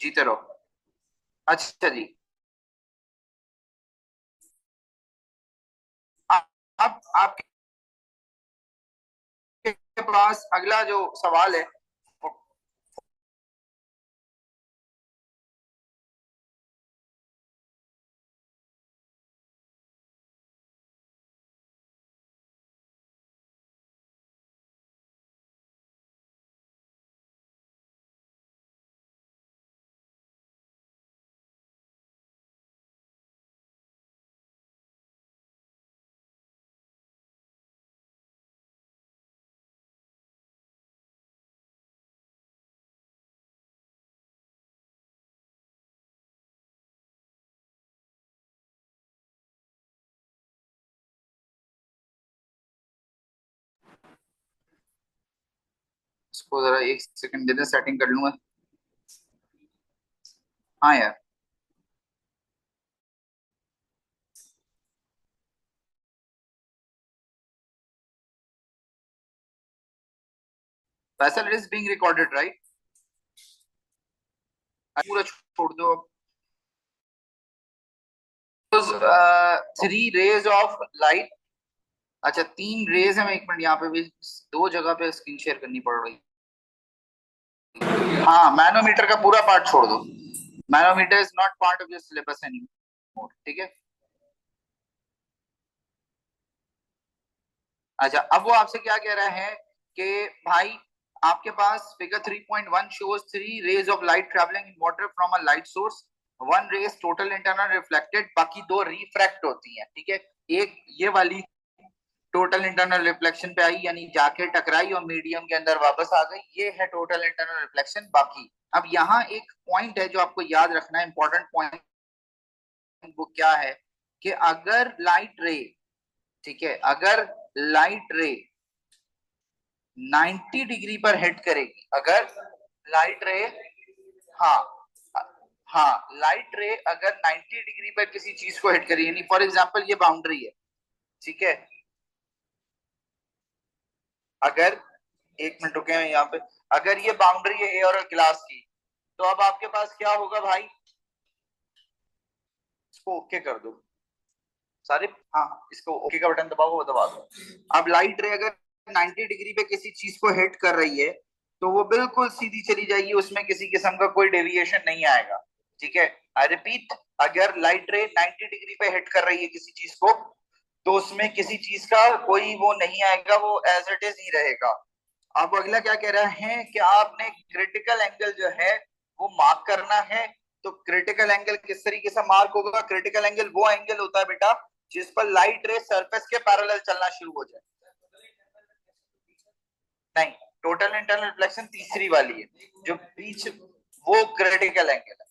जीते रहो। अच्छा जी। अब आपके पास अगला जो सवाल है। इसको जरा एक सेकंड दे दे, सेटिंग कर लूंगा। हाँ यार। Faisal it is being recorded right. पूरा छोड़ दो अब। Three rays of light. अच्छा, तीन रेज है। मैं एक मिनट यहाँ पे भी दो जगह पे स्क्रीन शेयर करनी पड़ रही। हाँ, मैनोमीटर का पूरा पार्ट छोड़ दो। Manometer is not part of your syllabus any more, ठीक है। अच्छा, अब वो आपसे क्या कह रहा है कि भाई आपके पास figure 3.1 shows three rays of light travelling in water from a light source. One rays total internal reflected, बाकी दो रिफ्रैक्ट होती हैं, ठीक है। एक ये वाली टोटल इंटरनल रिफ्लेक्शन पे आई, यानी जाके टकराई और मीडियम के अंदर वापस आ गई, ये है टोटल इंटरनल रिफ्लेक्शन। बाकी अब यहाँ एक पॉइंट है जो आपको याद रखना है, इंपॉर्टेंट पॉइंट। वो क्या है कि अगर लाइट रे, ठीक है, अगर लाइट रे 90 डिग्री पर हिट करेगी, अगर लाइट रे, हाँ हाँ, लाइट रे अगर 90 डिग्री पर किसी चीज को हिट करेगी, यानी फॉर एग्जांपल ये बाउंड्री है, ठीक है। अगर एक मिनट रुके हैं यहाँ पे। अगर ये बाउंड्री है ए और ग्लास की, तो अब आपके पास क्या होगा भाई। इसको ओके कर दो सारे। हाँ, इसको ओके का बटन दबाओ, वो दबा दो। अब लाइट रे अगर 90 डिग्री पे किसी चीज को हिट कर रही है, तो वो बिल्कुल सीधी चली जाएगी, उसमें किसी किस्म का कोई डेविएशन नहीं आएगा, ठीक है। आई रिपीट, अगर लाइट रे 90 डिग्री पे हिट कर रही है किसी चीज को, तो उसमें किसी चीज का कोई वो नहीं आएगा, वो एज इट इज ही रहेगा। अब अगला क्या कह रहा है कि आपने क्रिटिकल एंगल जो है वो मार्क करना है। तो क्रिटिकल एंगल किस तरीके से मार्क होगा। क्रिटिकल एंगल वो एंगल होता है बेटा जिस पर लाइट रे सरफेस के पैरेलल चलना शुरू हो जाए। नहीं, टोटल इंटरनल रिफ्लेक्शन तीसरी वाली है, जो बीच, वो क्रिटिकल एंगल है,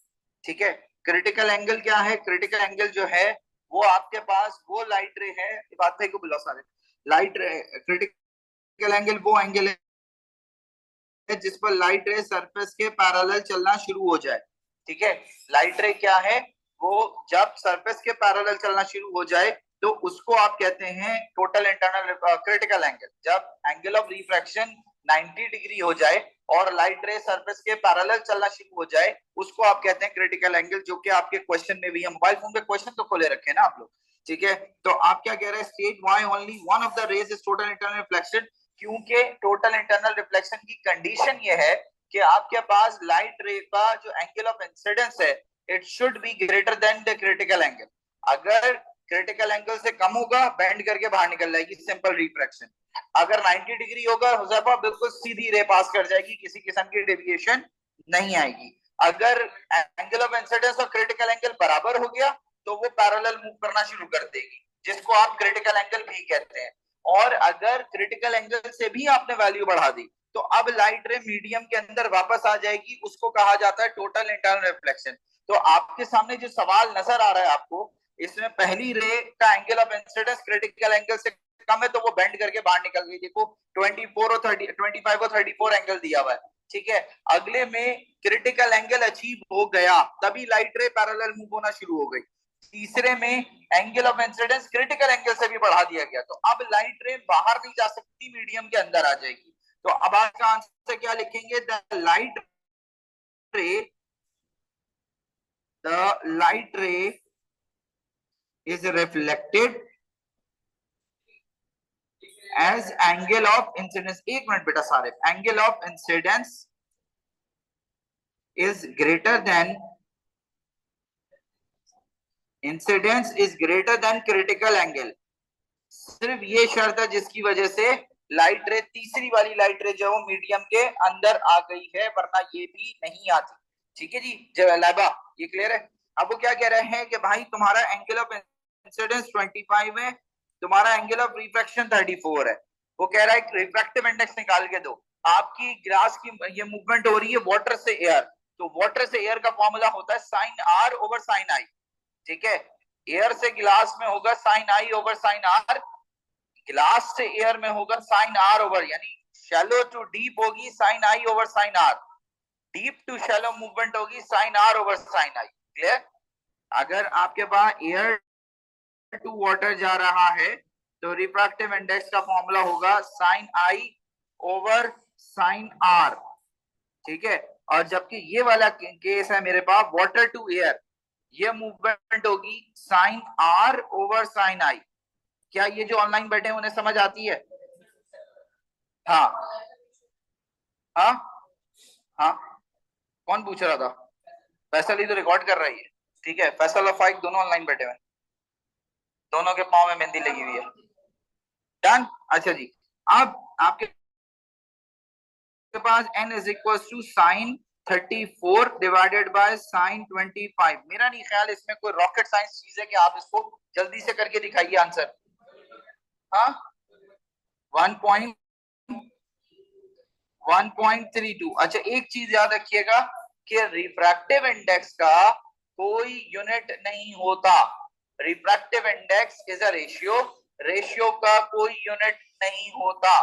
ठीक है। क्रिटिकल एंगल क्या है। क्रिटिकल एंगल जो है वो आपके पास वो लाइट रे है, बात भाई को बुलाओ सारे। लाइट रे क्रिटिकल एंगल वो एंगल है जिस पर लाइट रे सरफेस के पैरेलल चलना शुरू हो जाए, ठीक है। लाइट रे क्या है, वो जब सरफेस के पैरेलल चलना शुरू हो जाए तो उसको आप कहते हैं टोटल इंटरनल क्रिटिकल एंगल। जब एंगल ऑफ रिफ्रैक्शन 90 डिग्री हो जाए और लाइट रे सरफेस के पैरेलल चलना शुरू हो जाए, उसको आप कहते हैं क्रिटिकल एंगल, जो कि आपके क्वेश्चन में भी है। मोबाइल फोन पे क्वेश्चन तो खोले रखे हैं ना आप लोग, ठीक है। तो आप क्या कह रहे हैं, state why only one of the rays is total internal reflection. क्योंकि टोटल इंटरनल रिफ्लेक्शन की कंडीशन ये है कि आपके पास लाइट रे का जो एंगल ऑफ इंसिडेंस है, it should be greater than the critical angle. अगर क्रिटिकल एंगल से कम होगा, बेंड करके बाहर निकल जाएगी, सिंपल रिफ्रैक्शन। अगर 90 डिग्री होगा, हुजैफा बिल्कुल सीधी रे पास कर जाएगी, किसी किस्म की डेविएशन नहीं आएगी। अगर एंगल ऑफ इंसिडेंस और क्रिटिकल एंगल बराबर हो गया, तो वो पैरेलल मूव करना शुरू कर देगी, जिसको आप क्रिटिकल एंगल भी कहते हैं। और अगर क्रिटिकल एंगल से भी आपने वैल्यू बढ़ा दी, तो अब लाइट रे मीडियम के अंदर वापस आ जाएगी, उसको कहा जाता है टोटल इंटरनल रिफ्लेक्शन। तो आपके सामने जो सवाल नजर आ रहा है आपको, इसमें पहली रे का angle of incidence critical angle से कम है, तो वो बेंड करके बाहर निकल गई। देखो 24 और 30, 25 और 34 एंगल दिया हुआ है, ठीक है। अगले में क्रिटिकल एंगल अचीव हो गया, तभी लाइट रे पैरेलल मूव होना शुरू हो गई। तीसरे में angle of incidence critical angle से भी बढ़ा दिया गया, तो अब लाइट रे बाहर नहीं जा सकती, मीडियम के अंदर आ जाएगी। तो अब आज का आंसर क्या लिखेंगे, द लाइट रे the light ray is reflected as angle of incidence. एक मिनट बेटा सारे, angle of incidence is greater than critical angle. सिर्फ ये शर्त है जिसकी वजह से लाइट रे, तीसरी वाली लाइट रे जो मीडियम के अंदर आ गई है, वरना ये भी नहीं आती। ठीक है जी लाइबा, ये क्लियर है? अब वो क्या कह रहे हैं कि भाई तुम्हारा एंगल ऑफ इंसिडेंस 25 है, तुम्हारा एंगल ऑफ रिफ्रैक्शन 34 है। वो कह रहा है रिफ्रैक्टिव इंडेक्स निकाल के दो। आपकी ग्लास की ये मूवमेंट हो रही है वाटर से एयर, तो वाटर से एयर का फॉर्मूला होता है sine R over sine I. ठीक है, एयर से ग्लास में होगा sine I over sine R, glass से एयर में होगा साइन आर ओवर, यानी शैलो टू डीप होगी sine I over sine R, deep to shallow movement होगी sine R over sine I. Clear? अगर आपके पास एयर टू वाटर जा रहा है तो रिफ्रैक्टिव इंडेक्स का फॉर्मूला होगा sine I over sine R. ठीक है, और जबकि ये वाला केस है मेरे पास वाटर टू एयर, ये मूवमेंट होगी sine R over sine I. क्या ये जो ऑनलाइन बैठे हैं उन्हें समझ आती है? हाँ हाँ हाँ, कौन पूछ रहा था? फैसल ही तो रिकॉर्ड कर रही है। ठीक है, फैसल और फाइक दोनों ऑनलाइन बैठे हुए, दोनों के पांव में मेहंदी लगी हुई है। डन? अच्छा जी, अब आपके पास n is equal to sine 34 divided by sine 25। मेरा नहीं ख्याल इसमें कोई रॉकेट साइंस चीज है कि आप इसको जल्दी से करके दिखाइए आंसर। हाँ, 1.32। अच्छा, एक चीज याद रखिएगा कि रिफ्रैक्टिव इंडेक्स का कोई यूनिट नहीं होता। Refractive index is a ratio, ratio का कोई यूनिट नहीं होता।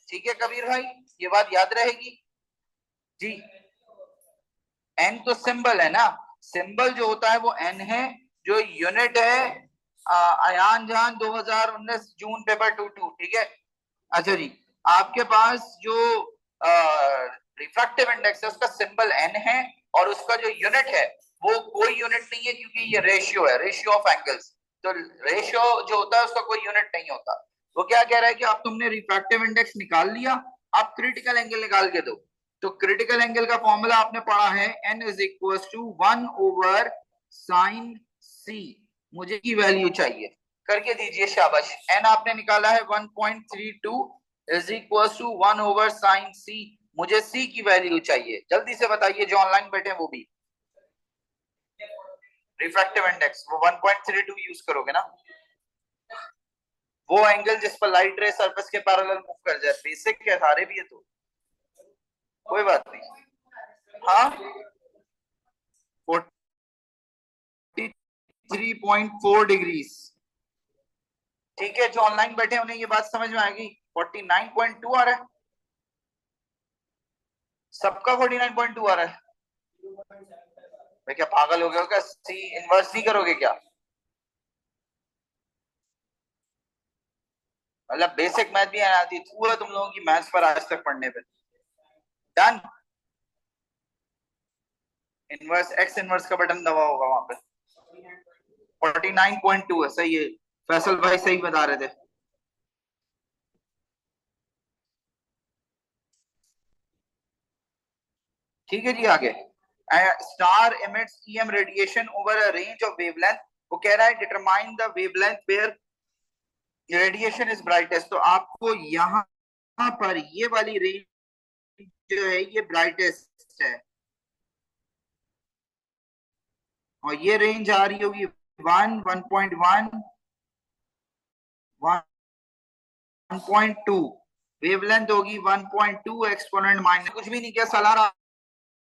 ठीक है कबीर भाई, ये बात याद रहेगी जी। एन तो सिंबल है ना, सिंबल जो होता है वो एन है, जो यूनिट है अयान जहान 2019 जून पेपर 22। ठीक है, अच्छा जी, आपके पास जो रिफ्रैक्टिव इंडेक्स है उसका सिंबल एन है, और उसका जो यूनिट है वो कोई यूनिट नहीं है, क्योंकि ये रेशियो है, रेशियो ऑफ एंगल्स। तो रेशियो जो होता है उसका कोई यूनिट नहीं होता। वो क्या कह रहा है कि आप तुमने रिफ्रैक्टिव इंडेक्स निकाल लिया, आप क्रिटिकल एंगल निकाल के दो। तो क्रिटिकल एंगल का फॉर्मूला आपने पढ़ा है n is equal to 1 over sine C. मुझे की वैल्यू चाहिए, करके दीजिए शाबाश। n आपने निकाला है 1.32 is equal to 1 over sine C. मुझे c की वैल्यू चाहिए, जल्दी से बताइए जो ऑनलाइन बैठे वो भी। रिफ्रैक्टिव इंडेक्स वो 1.32 यूज करोगे ना, वो एंगल जिस पर लाइट रे सरफेस के पैरेलल मूव कर जाए। बेसिक है, सारे भी है तो कोई बात नहीं। हाँ, 43.4 डिग्रीज। ठीक है, जो ऑनलाइन बैठे हैं उन्हें ये बात समझ में आएगी। 49.2 आ रहा है सबका, 49.2 आ रहा है। मैं क्या पागल हो गया क्या? सी इनवर्स नहीं करोगे क्या? मतलब बेसिक मैथ भी आती है तुम लोगों की मैथ्स पर आज तक पढ़ने पे। डन? इनवर्स एक्स इनवर्स का बटन दबा होगा वहां पे। 49.2 है, सही है, फैसल भाई सही बता रहे थे। ठीक है जी, आगे star emits EM radiation over a range of wavelength. वो कह रहा है determine the wavelength where radiation is brightest. तो आपको यहाँ पर ये वाली रेंज जो है ये ब्राइटेस्ट है, और ये रेंज आ रही होगी 1, 1.1, 1.2। वेवलेंथ होगी 1.2 एक्सपोनेंट माइनस, कुछ भी नहीं किया सालाना,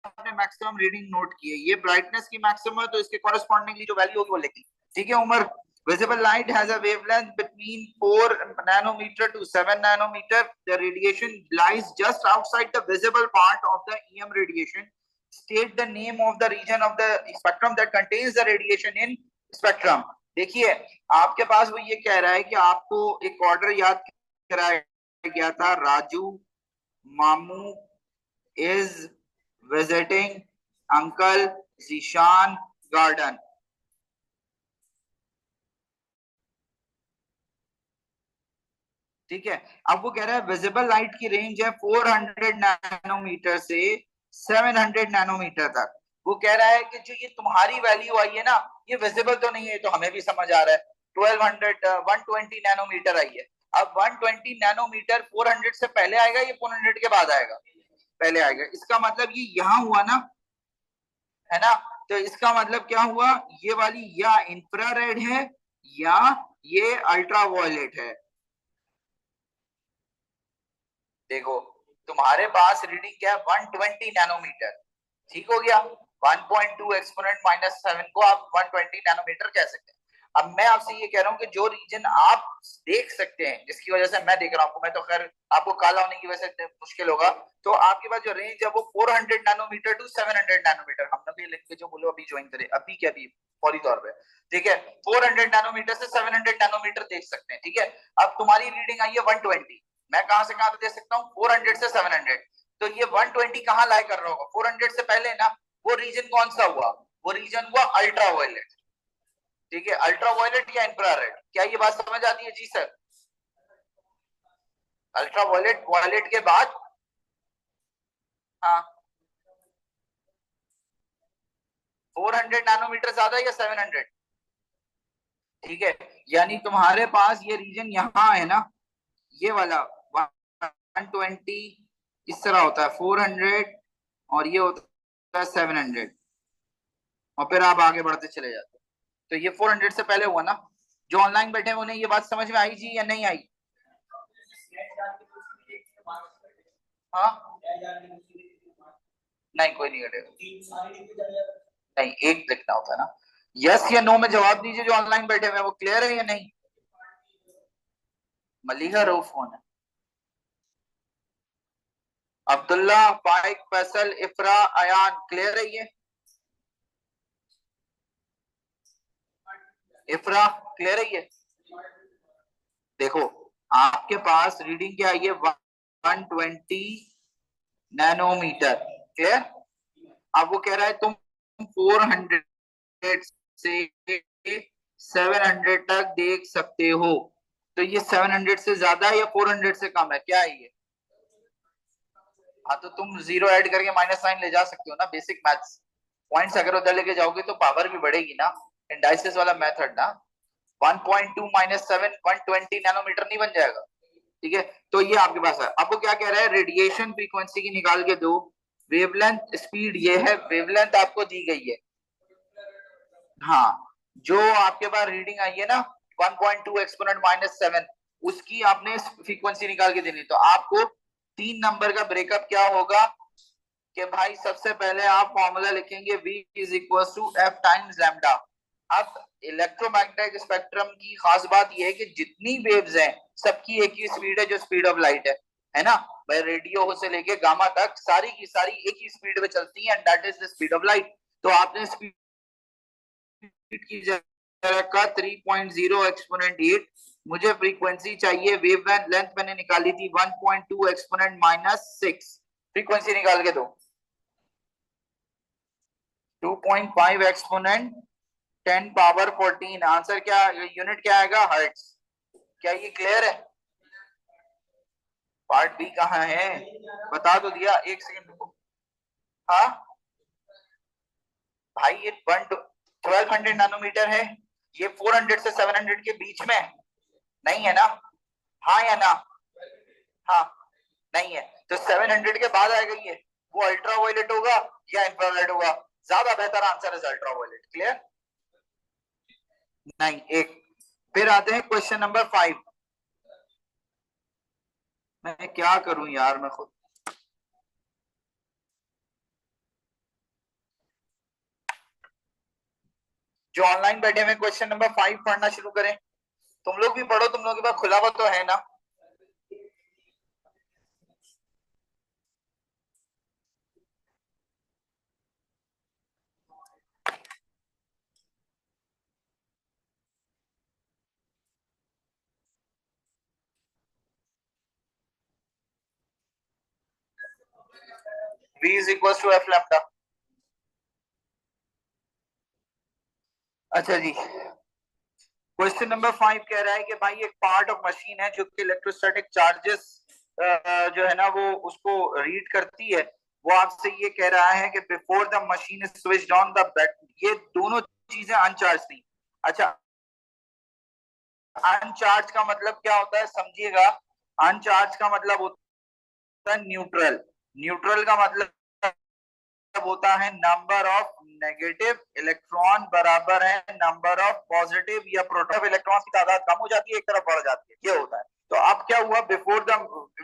आपने मैक्सिमम रीडिंग नोट की है। ये ब्राइटनेस की मैक्सिमम है तो इसके कॉरेस्पॉन्डिंगली जो वैल्यू होगी वो लिखी। ठीक है Umar, visible light has a wavelength between 4 nanometer to 7 nanometer. The radiation lies just outside the visible part of the EM radiation. State the name of the region of the spectrum that contains the radiation in spectrum. देखिए आपके पास वो ये कह रहा है कि आपको एक ऑर्डर याद कराया गया था, राजू मामू is visiting uncle Zishan garden. ठीक है, अब वो कह रहा है विजिबल लाइट की रेंज है 400 नैनोमीटर से 700 नैनोमीटर तक। वो कह रहा है कि जो ये तुम्हारी वैल्यू आई है ना, ये विजिबल तो नहीं है, तो हमें भी समझ आ रहा है। 120 नैनोमीटर आई है। अब 120 नैनोमीटर 400 से पहले आएगा, ये 400 के बाद आएगा? पहले आएगा। इसका मतलब ये यहां हुआ ना, है ना? तो इसका मतलब क्या हुआ, ये वाली या इंफ्रारेड है या ये अल्ट्रावायलेट है। देखो, तुम्हारे पास रीडिंग क्या है, 120 नैनोमीटर। ठीक हो गया, 1.2 एक्सपोनेंट माइनस 7 को आप 120 नैनोमीटर कह सकते हैं। अब मैं आपसे ये कह रहा हूँ कि जो रीजन आप देख सकते हैं, जिसकी वजह से मैं देख रहा हूँ, मैं तो खैर आपको काला होने की वजह से मुश्किल होगा, तो आपके पास जो रेंज है वो 400 नैनोमीटर टू 700 नैनोमीटर। हम लोग ये लिख के जो बोलो अभी ज्वाइन करें, अभी क्या, अभी फौरी तौर पे। ठीक है, 400 नैनोमीटर से 700 नैनोमीटर देख सकते हैं। ठीक है, अब तुम्हारी रीडिंग आई है 120, मैं कहां से कहां दे सकता हूँ, 400 से 700। तो ये 120 कहाँ लाई कर रहा होगा, 400 से पहले ना। वो रीजन कौन सा हुआ, वो रीजन हुआ अल्ट्रावायलेट। ठीक है, अल्ट्रावायलेट या इंफ्रारेड, क्या ये बात समझ आती है? जी सर। अल्ट्रावायलेट, वायलेट के बाद, हाँ, 400 नैनोमीटर ज्यादा या 700? ठीक है, यानी तुम्हारे पास ये रीजन यहाँ है ना, ये वाला 120 इस तरह होता है 400, और ये होता है 700, और फिर आप आगे बढ़ते चले जाते हो। तो ये 400 से पहले हुआ ना। जो ऑनलाइन बैठे हैं उन्हें ये बात समझ में आई जी या नहीं आई? हाँ, नहीं कोई नहीं कटेगा, नहीं एक लिखना होता है ना। यस या नो में जवाब दीजिए, जो ऑनलाइन बैठे हुए हैं वो क्लियर है या नहीं? मलिका रो फोन है। अब्दुल्ला, फाइक, फैसल, इफरा, अयान, क्लियर है ये? इफरा, क्लियर है ये? देखो, आपके पास रीडिंग क्या आई है, 120 नैनोमीटर। क्लियर? अब वो कह रहा है तुम 400 से 700 तक देख सकते हो। तो ये 700 से ज्यादा है या 400 से कम है, क्या है ये? हाँ, तो तुम जीरो ऐड करके माइनस साइन ले जा सकते हो ना, बेसिक मैथ्स। पॉइंट्स अगर उधर लेके जाओगे तो पावर भी बढ़ेगी ना, इंडाइसिस वाला मेथड ना। 1.2 माइनस 7 120 नैनोमीटर नहीं बन जाएगा? ठीक है, तो ये आपके पास है। अब वो क्या कह रहा है, रेडिएशन फ्रीक्वेंसी की निकाल के दो। वेवलेंथ स्पीड ये है, वेवलेंथ आपको दी गई है। हाँ, जो आपके पास रीडिंग आई है ना 1.2 एक्सपोनेंट माइनस 7, उसकी आपने फ्रीक्वेंसी निकाल के देनी। तो आपको 3 नंबर का ब्रेकअप क्या होगा, कि भाई सबसे पहले आप फॉर्मूला लिखेंगे v is equal to F times lambda. अब इलेक्ट्रोमैग्नेटिक स्पेक्ट्रम की खास बात यह है कि जितनी वेव्स हैं सबकी एक ही स्पीड है, जो स्पीड ऑफ लाइट है ना? भाई रेडियो से लेके गामा तक सारी की सारी एक ही स्पीड पे चलती हैं, and that is the speed of light. तो आपने स्पीड की जगह का 3.0 एक्सपोनेंट 8, मुझे फ्रीक्वेंसी चाहिए, वेव लेंथ मैंने निकाली थी 1.2 एक्सपोनेंट माइनस 6, फ्रीक्वेंसी निकाल के दो। 2.5 एक्सपोनेंट 10 पावर 14, आंसर क्या, यूनिट क्या आएगा, हर्ट्ज। क्या ये क्लियर है? पार्ट बी कहाँ है, बता तो दिया, एक सेकंड रुको। हाँ भाई, ये 1200 नैनोमीटर है, ये 400 से 700 के बीच में नहीं है ना? हाँ या ना? हाँ, नहीं है, तो 700 के बाद आएगा ये, वो अल्ट्रावायलेट होगा या इंफ्रारेड होगा? ज्यादा बेहतर आंसर है अल्ट्रावायलेट। क्लियर? नहीं, एक। फिर आते हैं क्वेश्चन नंबर 5। मैं क्या करूं यार, मैं खुद। जो ऑनलाइन बैठे हुए क्वेश्चन नंबर 5 पढ़ना शुरू करें। तुम लोग भी पढ़ो, तुम लोगों के पास खुला हुआ तो है ना? v is equal to F lambda. अच्छा जी, क्वेश्चन नंबर 5 कह रहा है कि भाई एक पार्ट ऑफ मशीन है जो कि इलेक्ट्रोस्टैटिक चार्जेस जो है ना वो उसको रीड करती है। वो आपसे ये कह रहा है कि before the machine is switched on the battery, ये दोनों चीजें अनचार्ज थी। अच्छा, अनचार्ज का मतलब क्या होता है समझिएगा। अनचार्ज का मतलब होता है न्यूट्रल। न्यूट्रल का मतलब होता है नंबर ऑफ नेगेटिव इलेक्ट्रॉन बराबर है नंबर ऑफ पॉजिटिव या प्रोटॉन इलेक्ट्रॉन की तादाद कम हो जाती है, एक तरफ बढ़ जाती है, ये होता है। तो अब क्या हुआ, before the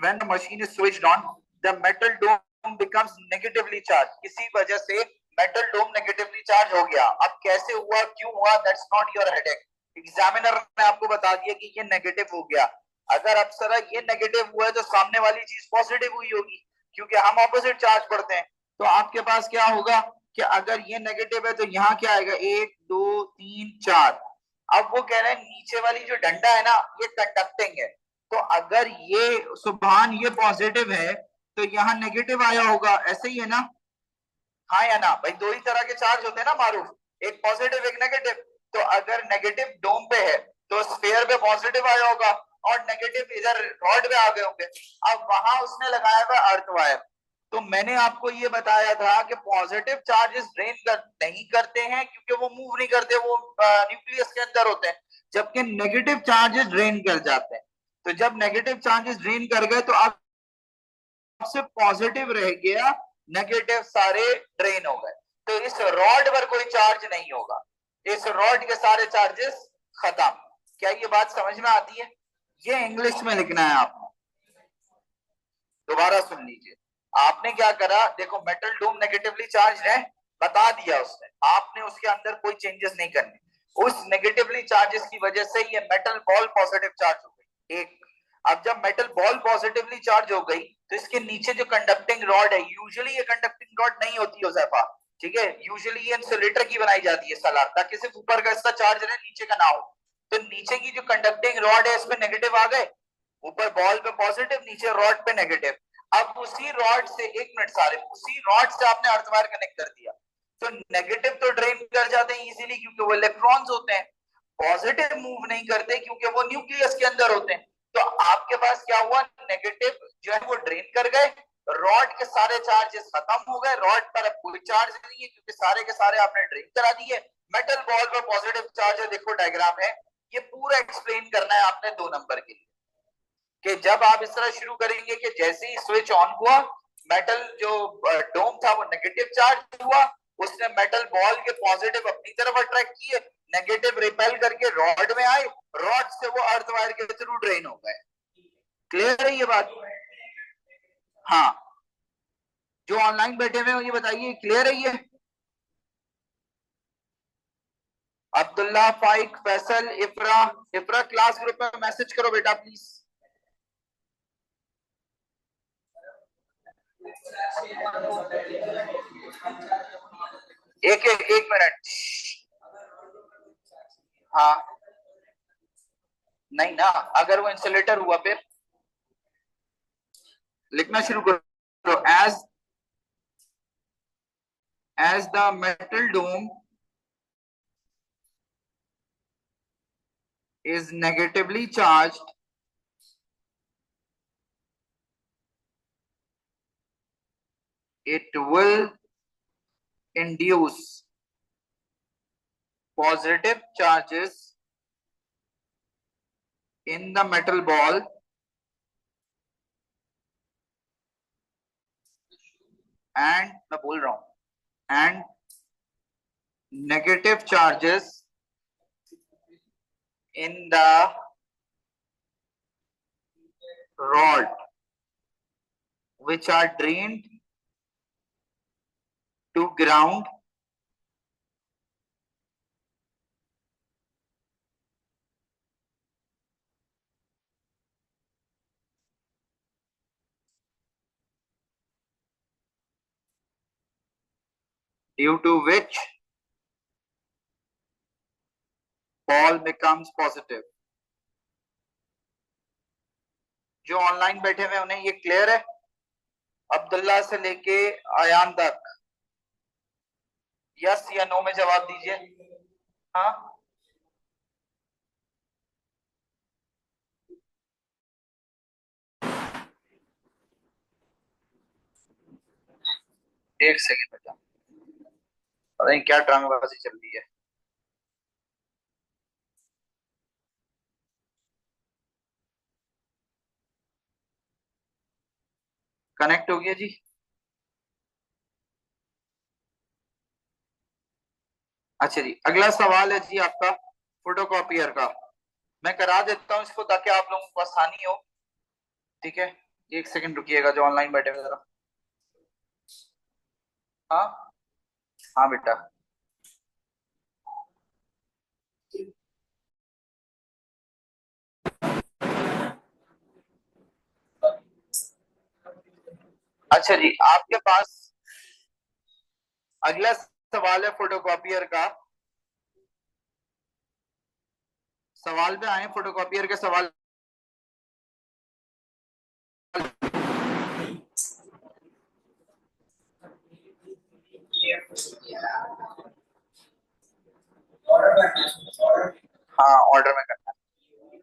when the machine is switched on the metal dome becomes negatively charge, किसी वजह से मेटल डोम नेगेटिवली चार्ज हो गया। अब कैसे हुआ, क्यों हुआ, that's not your headache. Examiner ने आपको बता दिया कि ये नेगेटिव हो गया। अगर अप्सरा ये नेगेटिव हुआ है तो सामने वाली चीज पॉजिटिव हुई होगी, क्योंकि हम ऑपोजिट चार्ज पढ़ते हैं। तो आपके पास क्या होगा कि अगर ये नेगेटिव है तो यहाँ क्या आएगा, 1 2 3 4। अब वो कह रहे हैं नीचे वाली जो डंडा है ना ये कंडक्टिंग है, तो अगर ये सुभान ये पॉजिटिव है तो यहाँ नेगेटिव आया होगा, ऐसे ही है ना। हाँ या ना भाई, दो ही तरह के चार्ज होते हैं ना मारूफ, एक पॉजिटिव एक नेगेटिव। तो अगर नेगेटिव डोम पे है तो स्फीयर पे पॉजिटिव आया होगा और नेगेटिव इधर रॉड पे आ गए होंगे। अब वहां उसने लगाया हुआ अर्थ वायर। तो मैंने आपको ये बताया था कि पॉजिटिव चार्जेस नहीं करते हैं क्योंकि वो मूव नहीं करते, वो न्यूक्लियस के अंदर होते हैं, जबकि नेगेटिव चार्जेस ड्रेन कर जाते हैं। तो जब नेगेटिव चार्जेस ड्रेन कर गए तो अब सिर्फ पॉजिटिव रह गया, नेगेटिव सारे ड्रेन हो गए। तो इस रॉड पर कोई चार्ज नहीं होगा, इस रॉड के सारे चार्जेस खत्म। क्या ये बात समझ में आती है? ये इंग्लिश में लिखना है आपने, दोबारा सुन लीजिए। आपने क्या करा, देखो मेटल डोम नेगेटिवली चार्ज है, बता दिया उसने, आपने उसके अंदर कोई चेंजेस नहीं करने। उस नेगेटिवली चार्जेस की वजह से ये मेटल बॉल पॉजिटिव चार्ज हो गई एक। अब जब मेटल बॉल पॉजिटिवली चार्ज हो गई तो इसके नीचे जो कंडक्टिंग रॉड है, यूजुअली ये कंडक्टिंग रॉड नहीं होती जोसेफा, ठीक है, यूजुअली ये इंसुलेटर की बनाई जाती है सलार, ताकि सिर्फ ऊपर का इसका चार्ज रहे नीचे का ना हो। तो नीचे की जो कंडक्टिंग रॉड है इसमें नेगेटिव आ गए, ऊपर बॉल पे पॉजिटिव नीचे रॉड पे नेगेटिव। अब उसी रॉड से, एक मिनट सारे, उसी रॉड से आपने अर्थवायर कनेक्ट कर दिया, तो नेगेटिव तो ड्रेन कर जाते हैं इजीली क्योंकि वो इलेक्ट्रॉन्स होते हैं। पॉजिटिव मूव नहीं करते क्योंकि वो न्यूक्लियस के अंदर होते हैं। तो आपके पास क्या हुआ, नेगेटिव जो है वो ड्रेन कर गए, रॉड के सारे चार्जेस खत्म हो गए, रॉड पर अब कोई चार्ज नहीं है क्योंकि सारे के सारे आपने ड्रेन करा दिए। मेटल बॉल पर पॉजिटिव चार्ज है, देखो डायग्राम है, ये पूरा एक्सप्लेन करना है आपने 2 नंबर के लिए। कि जब आप इस तरह शुरू करेंगे कि जैसे ही स्विच ऑन हुआ, मेटल जो डोम था वो नेगेटिव चार्ज हुआ, उसने मेटल बॉल के पॉजिटिव अपनी तरफ अट्रैक्ट किए, नेगेटिव रिपेल करके रॉड में आए, रॉड से वो अर्थ वायर के थ्रू ड्रेन हो गए। क्लियर है ये बात? हाँ, जो ऑनलाइन बैठे हुए हैं ये बताइए, क्लियर है ये? अब्दुल्ला, फाइक, फैसल, इफ्रा। इफ्रा क्लास ग्रुप में मैसेज करो बेटा प्लीज। एक मिनट। हाँ, नहीं ना, अगर वो इंसुलेटर हुआ फिर लिखना शुरू करो, as the metal dome is negatively charged, it will induce positive charges in the metal ball and मैं बोल रहा हूं and negative charges in the rod which are drained to ground due to which ball becomes positive। जो online बैठे हुए उन्हें ये clear है? अब्दुल्ला से लेके आयान तक यस या नो में जवाब दीजिए। हाँ, एक सेकंड बेटा, पता नहीं क्या ड्रामेबाजी चल रही है। कनेक्ट हो गया जी। अच्छा जी, अगला सवाल है जी आपका फोटोकॉपियर का। मैं करा देता हूँ इसको ताकि आप लोगों को आसानी हो। ठीक है, एक सेकंड रुकिएगा जो ऑनलाइन बैठे हुए जरा। हाँ, हाँ बेटा। अच्छा जी, आपके पास अगला सवाल है फोटोकॉपियर का। सवाल पे आए, फोटोकॉपियर के सवाल। हाँ, ऑर्डर में करना है।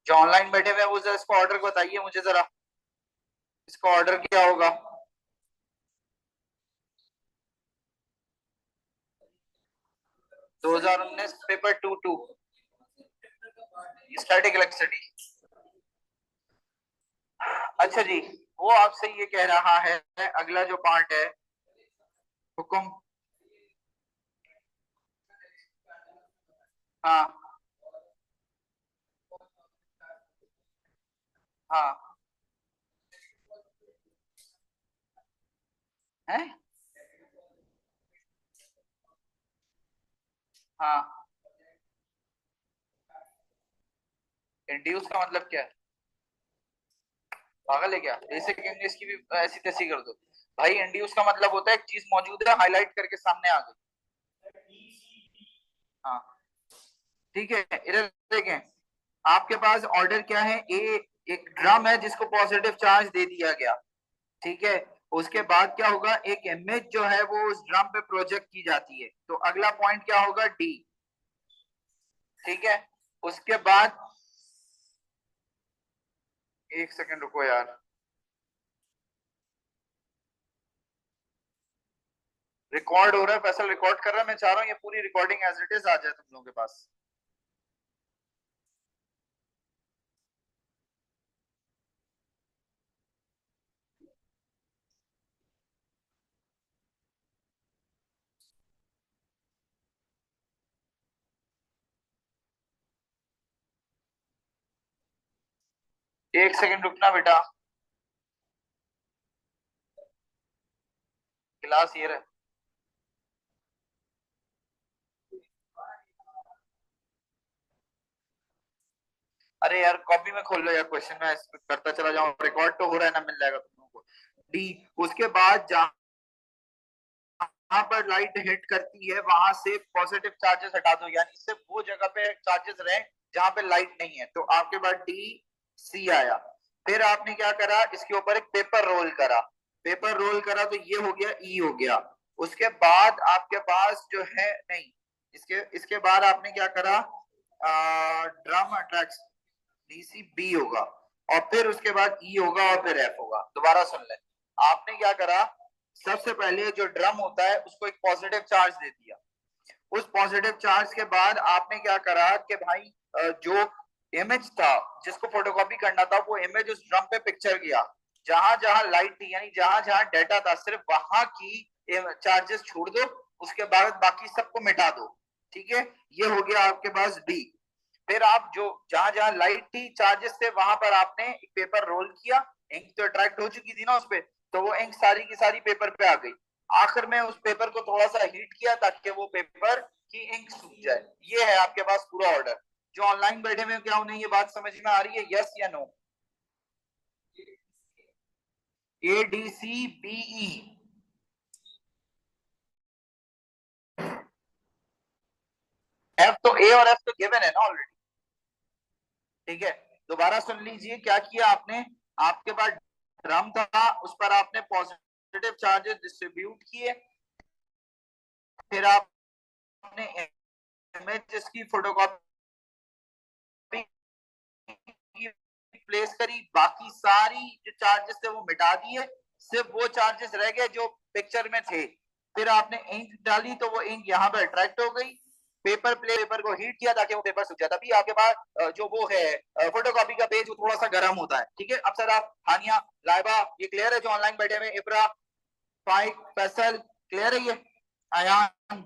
जो ऑनलाइन बैठे हुए हैं वो जरा इसको ऑर्डर बताइए मुझे जरा, इसका ऑर्डर क्या होगा। 2019 पेपर 22, स्टैटिक इलेक्ट्रिसिटी। अच्छा जी, वो आपसे ये कह रहा है, अगला जो पार्ट है, हुक्म। हाँ, हाँ, है, हाँ। इंड्यूस का मतलब क्या है? पागल है क्या? बेसिक इंग्लिश की भी ऐसी तैसी कर दो। भाई इंड्यूस का मतलब होता है एक चीज मौजूद है, हाईलाइट करके सामने आ गई। हाँ, ठीक है, इधर देखें। आपके पास ऑर्डर क्या है? एक ड्रम है जिसको पॉजिटिव चार्ज दे दिया गया। ठीक है, उसके बाद क्या होगा? एक इमेज जो है वो उस ड्रम पे प्रोजेक्ट की जाती है, तो अगला पॉइंट क्या होगा? डी। ठीक है, उसके बाद एक सेकंड रुको यार, रिकॉर्ड हो रहा है, फैसल रिकॉर्ड कर रहा है। मैं चाह रहा हूँ ये पूरी रिकॉर्डिंग एज इट इज आ जाए तुम लोगों के पास। एक सेकंड रुकना बेटा, क्लास ये रहे। अरे यार कॉपी में खोल लो यार, क्वेश्चन में करता चला जाऊं, रिकॉर्ड तो हो रहा है ना, मिल जाएगा तुम लोगों को। डी, उसके बाद जहां पर लाइट हिट करती है वहां से पॉजिटिव चार्जेस हटा दो, यानी सिर्फ वो जगह पे चार्जेस रहे जहां पे लाइट नहीं है। तो आपके पास डी, सी आया। फिर आपने क्या करा? इसके ऊपर एक पेपर रोल करा। पेपर रोल करा तो ये हो गया, ई हो गया। उसके बाद आपके पास जो है, नहीं, इसके इसके बाद आपने क्या करा? ड्रम अट्रैक्ट, डीसी बी होगा, और फिर उसके बाद ई होगा, और फिर एफ होगा। दोबारा सुन ले, आपने क्या करा? सबसे पहले जो ड्रम होता है उसको एक पॉजिटिव चार्ज दे दिया। उस पॉजिटिव चार्ज के बाद आपने क्या करा कि भाई जो इमेज था जिसको फोटोकॉपी करना था, वो इमेज उस ड्रम पे पिक्चर किया। जहां जहां लाइट थी, यानी जहां जहां डेटा था, सिर्फ वहां की चार्जेस छोड़ दो, उसके बाद बाकी सबको मिटा दो। ठीक है, ये हो गया आपके पास डी। फिर आप जो जहां जहां लाइट थी, चार्जेस थे, वहां पर आपने एक पेपर रोल किया। इंक तो अट्रैक्ट हो चुकी थी ना उस पे, तो वो इंक सारी की सारी पेपर पे आ गई। आखिर में उस पेपर को थोड़ा सा हीट किया ताकि वो पेपर की इंक सूख जाए। ये है आपके पास पूरा ऑर्डर। जो ऑनलाइन बैठे हुए, क्या उन्हें ये बात समझ में आ रही है? यस या no? A D C B E. F तो, ए और एफ तो गिवन है ना ऑलरेडी। ठीक है, दोबारा सुन लीजिए क्या किया आपने। आपके पास ड्रम था, उस पर आपने पॉजिटिव चार्जेस डिस्ट्रीब्यूट किए। फिर आप आपने इमेज की फोटोकॉपी प्लेस करी, बाकी सारी जो चार्जेस थे वो मिटा दिए, सिर्फ वो चार्जेस रह गए जो पिक्चर में थे। फिर आपने इंक डाली तो वो इंक यहाँ पे अट्रैक्ट हो गई, पेपर को हीट किया ताकि वो पेपर सूख जाए। तभी आपके पास जो वो है फोटोकॉपी का पेज वो थोड़ा सा गर्म होता है। ठीक है, अब सर आप हानिया, लाइबा, ये क्लियर है जो ऑनलाइन बैठे हुए, इब्रा, फाइक, फैसल, क्लियर है ये, आयान।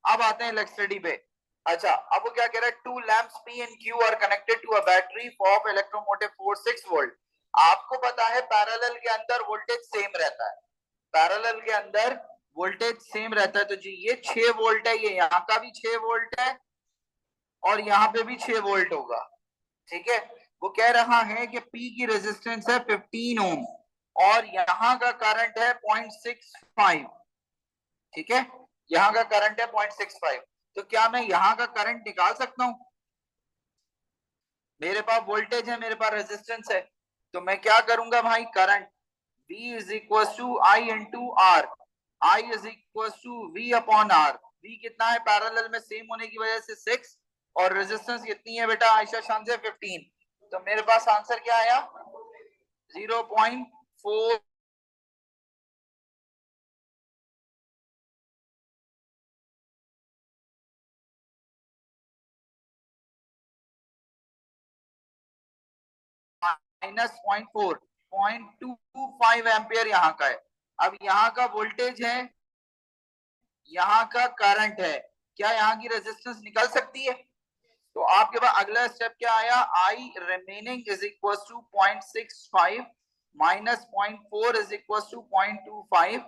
अब आते हैं लेक्स स्टडी पे। अच्छा, अब वो क्या कह रहा है, two lamps P and Q are connected to a battery of electromotive force 6 volt. आपको पता है पैरेलल के अंदर वोल्टेज सेम रहता है, पैरेलल के अंदर वोल्टेज सेम रहता है। तो जी ये 6 वोल्ट है, ये यहाँ का भी 6 वोल्ट है और यहाँ पे भी 6 वोल्ट होगा। ठीक है, वो कह रहा है कि P की रेजिस्टेंस है 15 ओम और यहाँ का करंट है 0.65। ठीक है, यहाँ का करंट है 0.65। तो क्या मैं यहाँ का करंट निकाल सकता हूं? मेरे पास वोल्टेज है, मेरे पास रेजिस्टेंस है, तो मैं क्या करूंगा भाई, current V is equal to I into R, I is equal to V upon R. V कितना है, पैरेलल में सेम होने की वजह से 6 और रेजिस्टेंस कितनी है बेटा आयशा शान से 15। तो मेरे पास आंसर क्या आया, 0.4 माइनस 0.25 एम्पियर यहाँ का है। अब यहाँ का वोल्टेज है, यहाँ का करंट है, क्या यहाँ की रेजिस्टेंस निकल सकती है? तो आपके पास अगला स्टेप क्या आया, I remaining is equal to 0.65 minus 0.4 is equal to 0.25,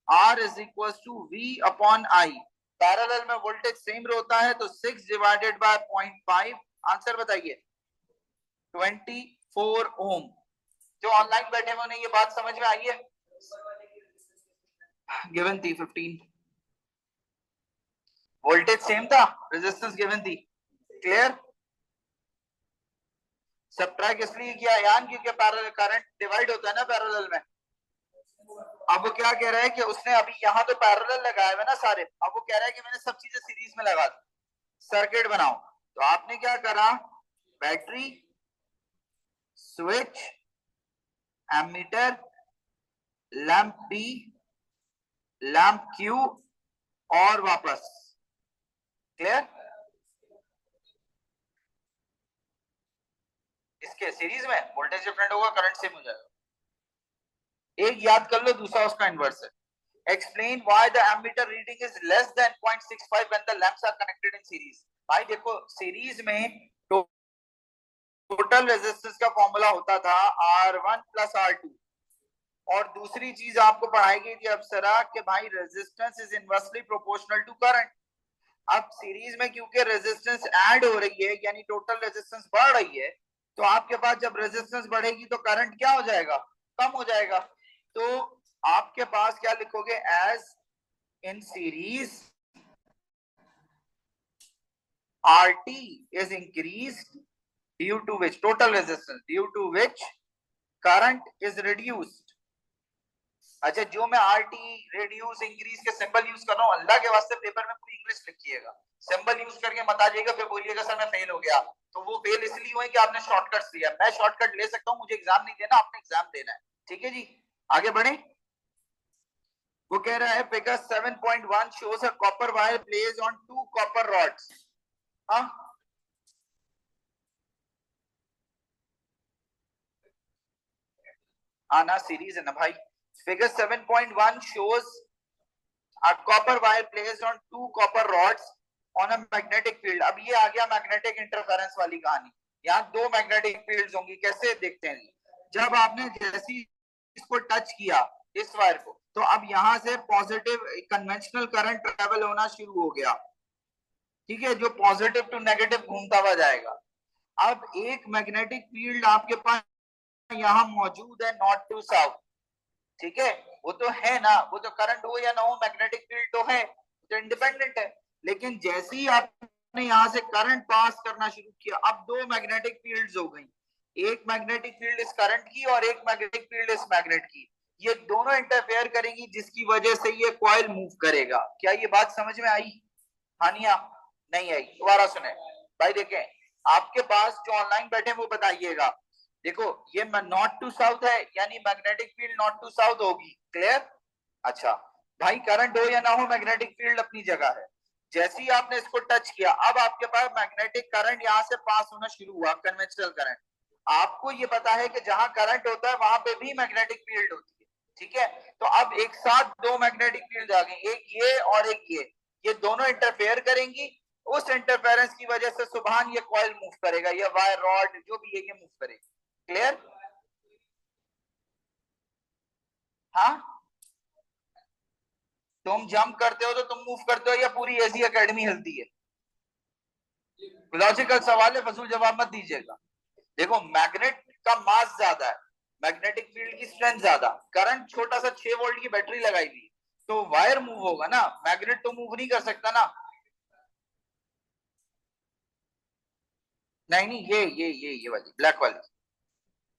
R is equal to V upon I. Parallel में वोल्टेज सेम होता है तो 6 डिवाइडेड बाय 0.5, आंसर बताइए 24 ओम। जो ऑनलाइन बैठे हुए उन्हें ये बात समझ में आई है? गिवन थी 15, वोल्टेज सेम था, रेजिस्टेंस गिवन थी, क्लियर। सबट्रैक्ट इसलिए किया यान क्योंकि पैरेलल करंट डिवाइड होता है ना पैरेलल में। अब वो क्या कह रहा है कि उसने अभी यहाँ तो पैरेलल लगाया हुआ ना सारे, अब वो कह रहा है कि मैंने सब चीजें सीरीज में लगा दी, सर्किट बनाओ। तो आपने क्या करा, battery, switch, ammeter, lamp B, lamp Q और वापस, क्लियर। इसके सीरीज में वोल्टेज डिफरेंट होगा, करंट सेम हो जाएगा। एक याद कर लो, दूसरा उसका इनवर्स है। Explain why the ammeter reading is less than 0.65 when the lamps are connected in series। भाई देखो सीरीज में टोटल रेजिस्टेंस का फॉर्मूला होता था R1 प्लस R2, और दूसरी चीज आपको पढ़ाई गई थी अप्सरा कि भाई resistance is inversely proportional to current. अब सीरीज में क्योंकि रेजिस्टेंस ऐड हो रही है यानी टोटल रेजिस्टेंस बढ़ रही है, तो आपके पास जब रेजिस्टेंस बढ़ेगी तो करंट क्या हो जाएगा, कम हो जाएगा। तो आपके पास क्या लिखोगे, as in series RT is increased due to which total resistance, due to which current is reduced। अच्छा, जो मैं RT reduce increase के सिंबल यूज कर रहा हूँ, अल्लाह के वास्ते पेपर में पूरी इंग्लिश लिखिएगा, सिंबल यूज करके मत आ जाइएगा फिर बोलिएगा सर मैं फेल हो गया। तो वो फेल इसलिए हुए कि आपने शॉर्टकट्स लिया। मैं शॉर्टकट ले सकता हूँ, मुझे एग्जाम नहीं देना, आपने एग्जाम देना है। ठीक है जी, आगे बढ़े। वो कह रहा है figure 7.1 shows a copper wire placed on 2 copper rods। हाँ, आना सीरीज है ना भाई। Figure 7.1 shows a copper wire placed on 2 copper rods on a magnetic field। अब ये आ गया मैग्नेटिक इंटरफेरेंस वाली कहानी। यहाँ दो मैग्नेटिक फील्ड्स होंगी, कैसे देखते हैं। जब आपने जैसी इसको टच किया इस वायर को, तो अब यहाँ से पॉजिटिव कन्वेंशनल करंट ट्रेवल होना शुरू हो गया। ठीक है, जो पॉजिटिव टू नेगेटिव घूमता हुआ जाएगा। अब एक मैग्नेटिक फील्ड आपके पास यहाँ मौजूद है, नॉर्थ टू साउथ। ठीक है, वो तो है ना, वो तो करंट हो या ना हो मैग्नेटिक फील्ड तो है, तो इंडिपेंडेंट है। लेकिन जैसे ही आपने यहाँ से करंट पास करना शुरू किया, अब दो मैग्नेटिक फील्ड्स हो गई, एक मैग्नेटिक फील्ड इस करंट की और एक मैग्नेटिक फील्ड इस मैग्नेट की। ये दोनों इंटरफेयर करेंगी जिसकी वजह से ये कॉइल मूव करेगा। क्या ये बात समझ में आई? हानिया नहीं आई। दोबारा सुने भाई, देखें आपके पास जो ऑनलाइन बैठे वो बताइएगा। देखो ये नॉर्थ टू साउथ है, यानी magnetic field north to south होगी। क्लियर? अच्छा भाई, करंट हो या ना हो, मैग्नेटिक फील्ड अपनी जगह है। जैसे ही आपने इसको टच किया, अब आपके पास मैग्नेटिक करंट यहाँ से पास होना शुरू हुआ, कन्वेंशनल करंट। आपको ये पता है कि जहां करंट होता है वहां पे भी मैग्नेटिक फील्ड होती है, ठीक है? तो अब एक साथ दो मैग्नेटिक फील्ड आ गई, एक ये और एक ये दोनों इंटरफेयर करेंगी। उस इंटरफेरेंस की वजह से सुबहान ये कॉइल मूव करेगा, ये वायर रॉड जो भी है ये मूव करेगा। क्लियर? हाँ, तुम जंप करते हो तो तुम मूव करते हो या पूरी एजी एकेडमी हिलती है? लॉजिकल सवाल है, फजूल जवाब मत दीजिएगा। देखो मैग्नेट का मास ज्यादा है, मैग्नेटिक फील्ड की स्ट्रेंथ ज्यादा, करंट छोटा सा 6 वोल्ट की बैटरी लगाई हुई, तो वायर मूव होगा ना, मैग्नेट तो मूव नहीं कर सकता ना। नहीं नहीं, ये वाली ब्लैक वाली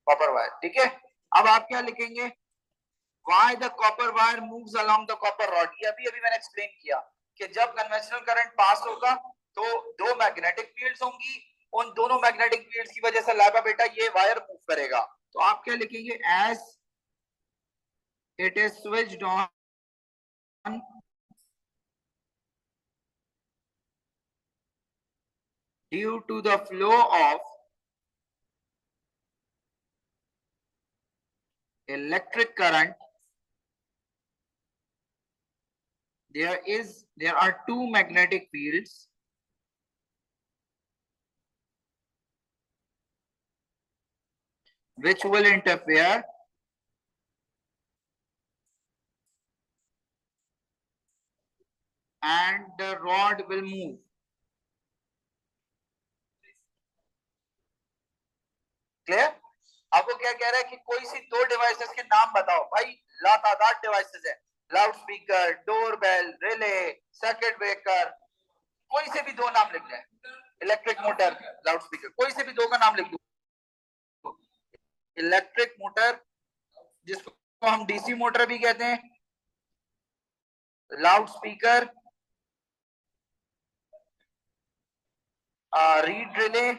कॉपर वायर, ठीक है? अब आप क्या लिखेंगे? Why the copper wire moves along the copper rod? ये अभी अभी मैंने एक्सप्लेन किया कि जब कन्वेंशनल करंट पास होगा तो दो मैग्नेटिक फील्ड्स होंगी, उन दोनों मैग्नेटिक फील्ड्स की वजह से लाइबा बेटा ये वायर मूव करेगा। तो आप क्या लिखेंगे? As it is switched on due to the flow of electric current, there are two magnetic fields which will interfere and the rod will move. Clear? अब वो क्या कह रहा है कि कोई सी दो डिवाइसेस के नाम बताओ। भाई लातादार डिवाइसेस है, loud speaker, doorbell, relay, circuit breaker, कोई से भी दो नाम लिख लें। इलेक्ट्रिक मोटर, लाउड स्पीकर, कोई से भी दो का नाम लिख दो। इलेक्ट्रिक मोटर जिसको हम डीसी मोटर भी कहते हैं, loud speaker, read relay,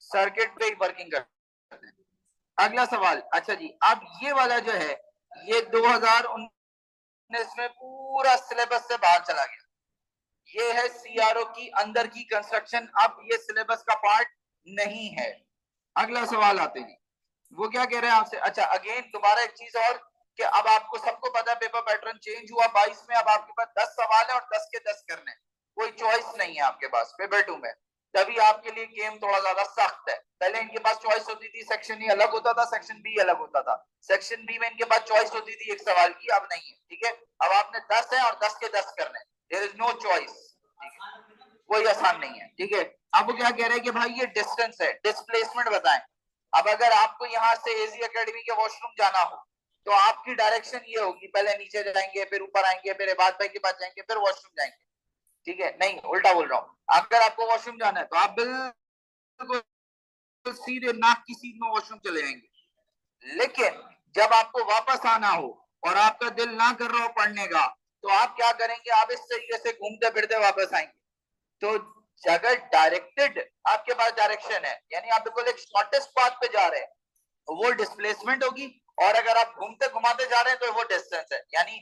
circuit पे वर्किंग करते हैं। अगला सवाल, अच्छा जी, अब ये वाला जो है ये 2019 में पूरा सिलेबस से बाहर चला गया। ये है सीआरओ की अंदर की कंस्ट्रक्शन, अब ये सिलेबस का पार्ट नहीं है। अगला सवाल आते हैं, वो क्या कह रहे हैं आपसे? अच्छा अगेन दोबारा एक चीज और, कि अब आपको सबको पता है पेपर पैटर्न चेंज हुआ 22 में, अब आपके पास 10 सवाल है और 10 के 10 करने, कोई चॉइस नहीं है आपके पास पेपर 2 में। तभी आपके लिए गेम थोड़ा ज्यादा सख्त है। पहले इनके पास चॉइस होती थी, सेक्शन ए अलग होता था, सेक्शन बी अलग होता था। सेक्शन बी में इनके पास चॉइस होती थी एक सवाल की, अब नहीं है, ठीक है? अब आपने 10 है और 10 के 10 करने, देयर इज नो चॉइस, कोई आसान नहीं है, ठीक है? अब वो क्या कह रहे हैं कि भाई ये डिस्टेंस है, डिस्प्लेसमेंट बताएं। अब अगर आपको यहाँ से एजी एकेडमी के वॉशरूम जाना हो तो आपकी डायरेक्शन ये होगी, पहले नीचे जाएंगे, फिर ऊपर आएंगे, फिर इबाद भाई के पास जाएंगे, फिर वॉशरूम जाएंगे, ठीक है? नहीं, उल्टा बोल रहा हूँ। अगर आपको वॉशरूम जाना है तो आप बिल्कुल सीधे नाक की सीध में वॉशरूम चले जाएंगे। लेकिन जब आपको वापस आना हो और आपका दिल ना कर रहा हो पढ़ने का, तो आप क्या करेंगे? आप इस तरीके से घूमते फिरते वापस आएंगे। तो अगर डायरेक्टेड आपके पास डायरेक्शन है, यानी आप बिल्कुल एक शॉर्टेस्ट पाथ पे जा रहे हैं, वो डिस्प्लेसमेंट होगी। और अगर आप घूमते घुमाते जा रहे हैं तो वो डिस्टेंस है, यानी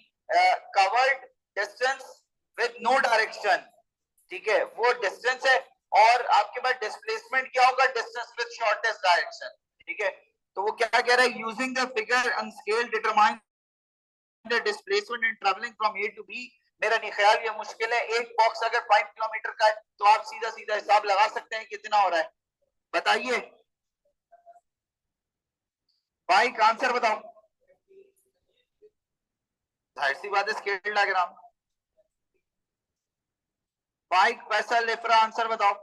covered distance with no direction, ठीक है? वो डिस्टेंस है। और आपके पास डिस्प्लेसमेंट क्या होगा? डिस्टेंस विद शॉर्टेस्ट डायरेक्शन, ठीक है? तो वो क्या कह रहा है? Using the figure and scale determine the displacement in travelling from A to B. मेरा नहीं ख्याल ये मुश्किल है, एक बॉक्स अगर 5 किलोमीटर का है तो आप सीधा सीधा हिसाब लगा सकते हैं कितना हो रहा है, बताइए भाई का आंसर बताओ। जाहिर सी बात है स्केल डायग्राम। बाइक पैसा लेफ्रा, आंसर बताओ।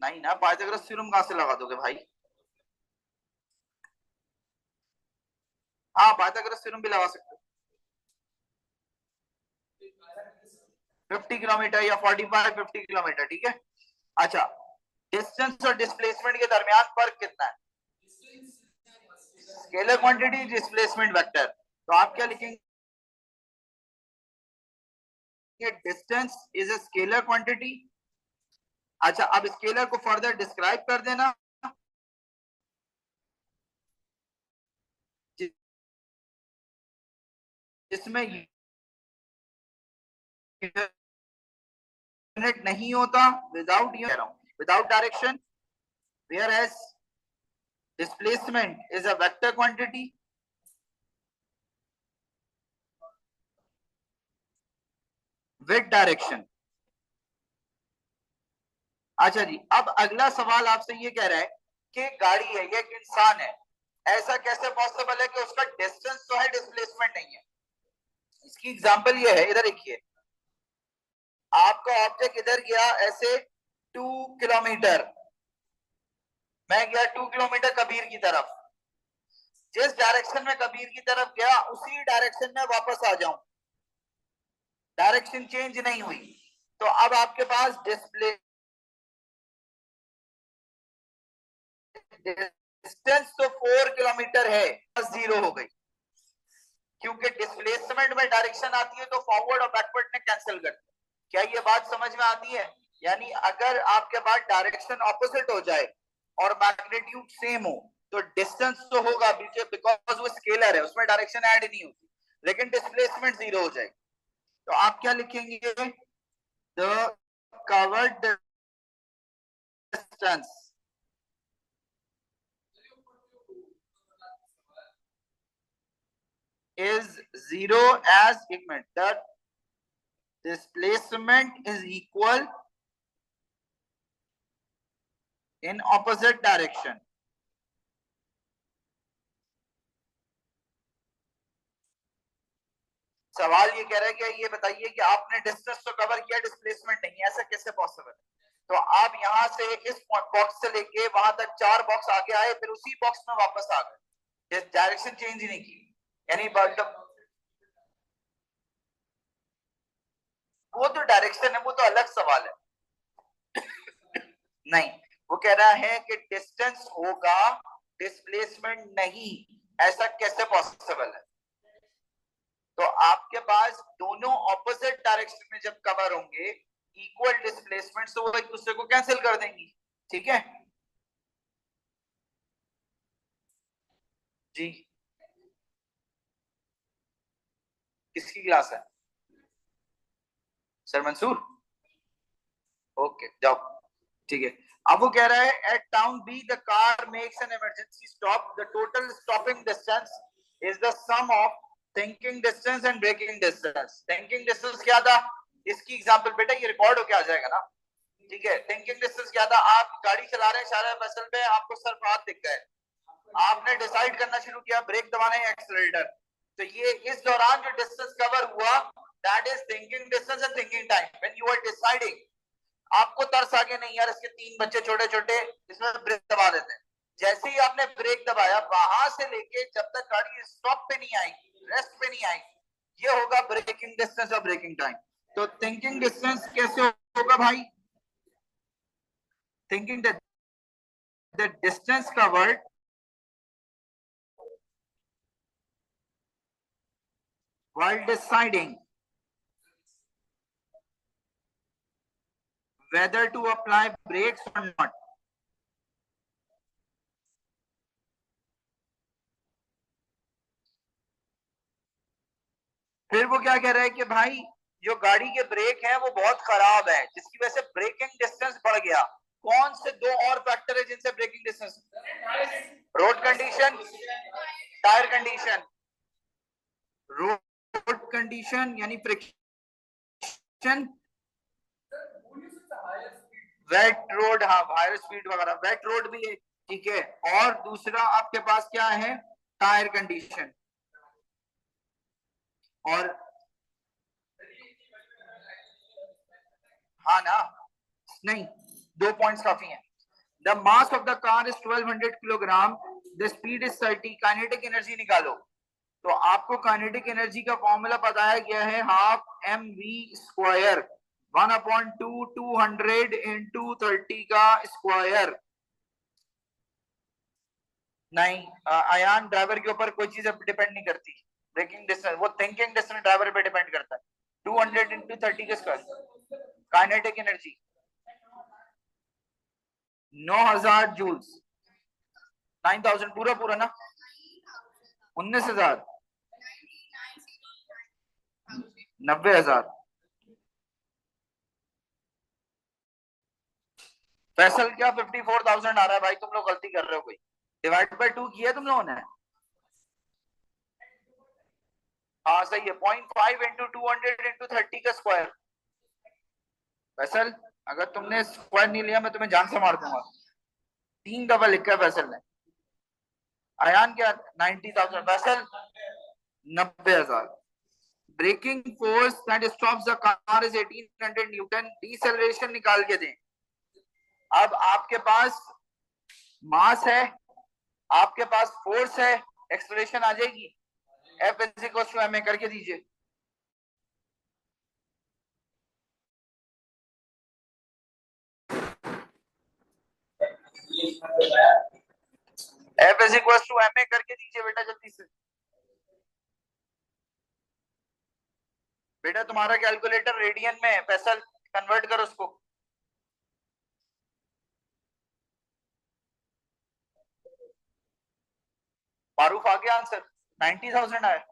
नहीं ना, पाइथागोरस थ्योरम कहां से लगा दोगे भाई? हाँ, पाइथागोरस थ्योरम भी लगा सकते हो। 50 किलोमीटर या 45-50 किलोमीटर, ठीक है? अच्छा, डिस्टेंस और डिस्प्लेसमेंट के दरमियान फर्क कितना है? Scalar quantity, displacement vector. तो आप क्या लिखेंगे? Distance is a scalar quantity. अच्छा, अब स्केलर को फर्दर डिस्क्राइब कर देना। जिसमें यूनिट नहीं होता, without without direction, whereas displacement is a vector quantity with direction. अच्छा जी, अब अगला सवाल आपसे ये कह रहा है कि गाड़ी है, ये एक इंसान है, ऐसा कैसे पॉसिबल है कि उसका डिस्टेंस तो है, डिस्प्लेसमेंट नहीं है। इसकी एग्जांपल ये है, इधर देखिए, आपका ऑब्जेक्ट इधर गया ऐसे 2 किलोमीटर, मैं गया 2 किलोमीटर कबीर की तरफ, जिस डायरेक्शन में कबीर की तरफ गया उसी डायरेक्शन में वापस आ जाऊं, डायरेक्शन चेंज नहीं हुई, तो अब आपके पास डिस्टेंस तो 4 किलोमीटर है, 0 हो गई, क्योंकि डिस्प्लेसमेंट में डायरेक्शन आती है तो फॉरवर्ड और बैकवर्ड ने कैंसिल कर दिया। क्या ये बात समझ में आती है? यानी अगर आपके पास डायरेक्शन ऑपोजिट हो जाए और मैग्नीट्यूड सेम हो तो डिस्टेंस तो होगा, बिकॉज वो स्केलर है, उसमें डायरेक्शन ऐड नहीं होती, लेकिन डिस्प्लेसमेंट 0 हो जाएगी। तो आप क्या लिखेंगे? The covered distance is 0 as, एक minute, that displacement is equal in opposite direction। सवाल ये कह रहा है कि ये बताइए कि आपने डिस्टेंस तो कवर किया, डिस्प्लेसमेंट नहीं, ऐसा कैसे पॉसिबल है? तो आप यहां से इस बॉक्स से लेके वहां तक 4 बॉक्स आगे आए, फिर उसी बॉक्स में वापस आ गए, डायरेक्शन चेंज ही नहीं की, यानी वो तो डायरेक्शन है, वो तो अलग सवाल है। नहीं, वो कह रहा है कि डिस्टेंस होगा, डिस्प्लेसमेंट नहीं, ऐसा कैसे पॉसिबल है? तो आपके पास दोनों ऑपोजिट डायरेक्शन में जब कवर होंगे, इक्वल डिस्प्लेसमेंट, तो वो एक दूसरे को कैंसिल कर देंगी। ठीक है जी। किसकी क्लास है? सर मंसूर? ओके, जाओ। ठीक है, अब वो कह रहा है at town B the car makes an emergency stop, the total stopping distance is the sum of thinking distance and braking distance. Thinking distance क्या था? इसकी एग्जांपल बेटा ये रिकॉर्ड होके आ जाएगा ना। ठीक है, थिंकिंग डिस्टेंस क्या था? आप गाड़ी चला रहे हैं शाला फसल पे, आपको सिर्फ हाथ दिख गए, आपने डिसाइड करना शुरू किया ब्रेक दबाना है एक्सीलरेटर, तो ये इस दौरान जो डिस्टेंस कवर हुआ, that is thinking distance and thinking time. When you are deciding, आपको तरस आ गया, नहीं यार इसके 3 बच्चे छोटे छोटे, इसमें ब्रेक दबा देते हैं, जैसे ही आपने ब्रेक दबाया, वहां से लेके जब तक गाड़ी स्टॉप पे नहीं आएगी, रेस्ट पे नहीं आएगी, ये होगा ब्रेकिंग डिस्टेंस और ब्रेकिंग टाइम। तो थिंकिंग डिस्टेंस कैसे होगा भाई? Thinking the distance covered while deciding whether to apply brakes or not। फिर वो क्या कह रहा है कि भाई जो गाड़ी के ब्रेक हैं वो बहुत खराब है, जिसकी वजह से ब्रेकिंग डिस्टेंस बढ़ गया। कौन से 2 और फैक्टर है जिनसे braking distance? Road condition, tyre condition. Road condition यानी फ्रिक्शन, वेट रोड, हाँ हायर स्पीड वगैरह, वेट रोड भी है। ठीक है, और दूसरा आपके पास क्या है? Tyre condition. और हाँ ना, नहीं, 2 पॉइंट्स काफी हैं। The mass of the car is 1200 kilogram, the speed is 30, kinetic energy निकालो। तो आपको काइनेटिक एनर्जी का फॉर्मूला बताया गया है half M V square, 1/2 200 into 30 का स्क्वायर। नहीं, अयान ड्राइवर के ऊपर कोई चीज डिपेंड नहीं करती, ब्रेकिंग डिस्टेंस वो थिंकिंग डिस्टेंस ड्राइवर पे डिपेंड करता है। 200 इंटू 30 का स्क्वायर, काइनेटिक एनर्जी 9000 जूल्स, 9000 पूरा पूरा ना, 19,000, 90,000। फैसल क्या 54,000 आ रहा है भाई, तुम लोग गलती कर रहे हो, कोई डिवाइड बाय 2 किया तुम लोगों ने? हाँ सही है, 0.5 इंटू 200 इंटू 30 का स्क्वायर। फैसल अगर तुमने स्क्वायर नहीं लिया मैं तुम्हें जान से मार दूंगा। 3 दफा लिखा है फैसल ने। अयान क्या 90,000, Faisal 90,000। Braking force that stops the car is 1800 newton. Deceleration निकाल के दें। अब आपके पास मास है, आपके पास फोर्स है, एक्सेलरेशन आ जाएगी। F is equal to M A करके दीजिए। F is equal to M A करके दीजिए बेटा जल्दी से। बेटा तुम्हारा कैलकुलेटर रेडियन में है, पैसा कन्वर्ट करो उसको। मारूफ आ गया आंसर, 90,000 आया।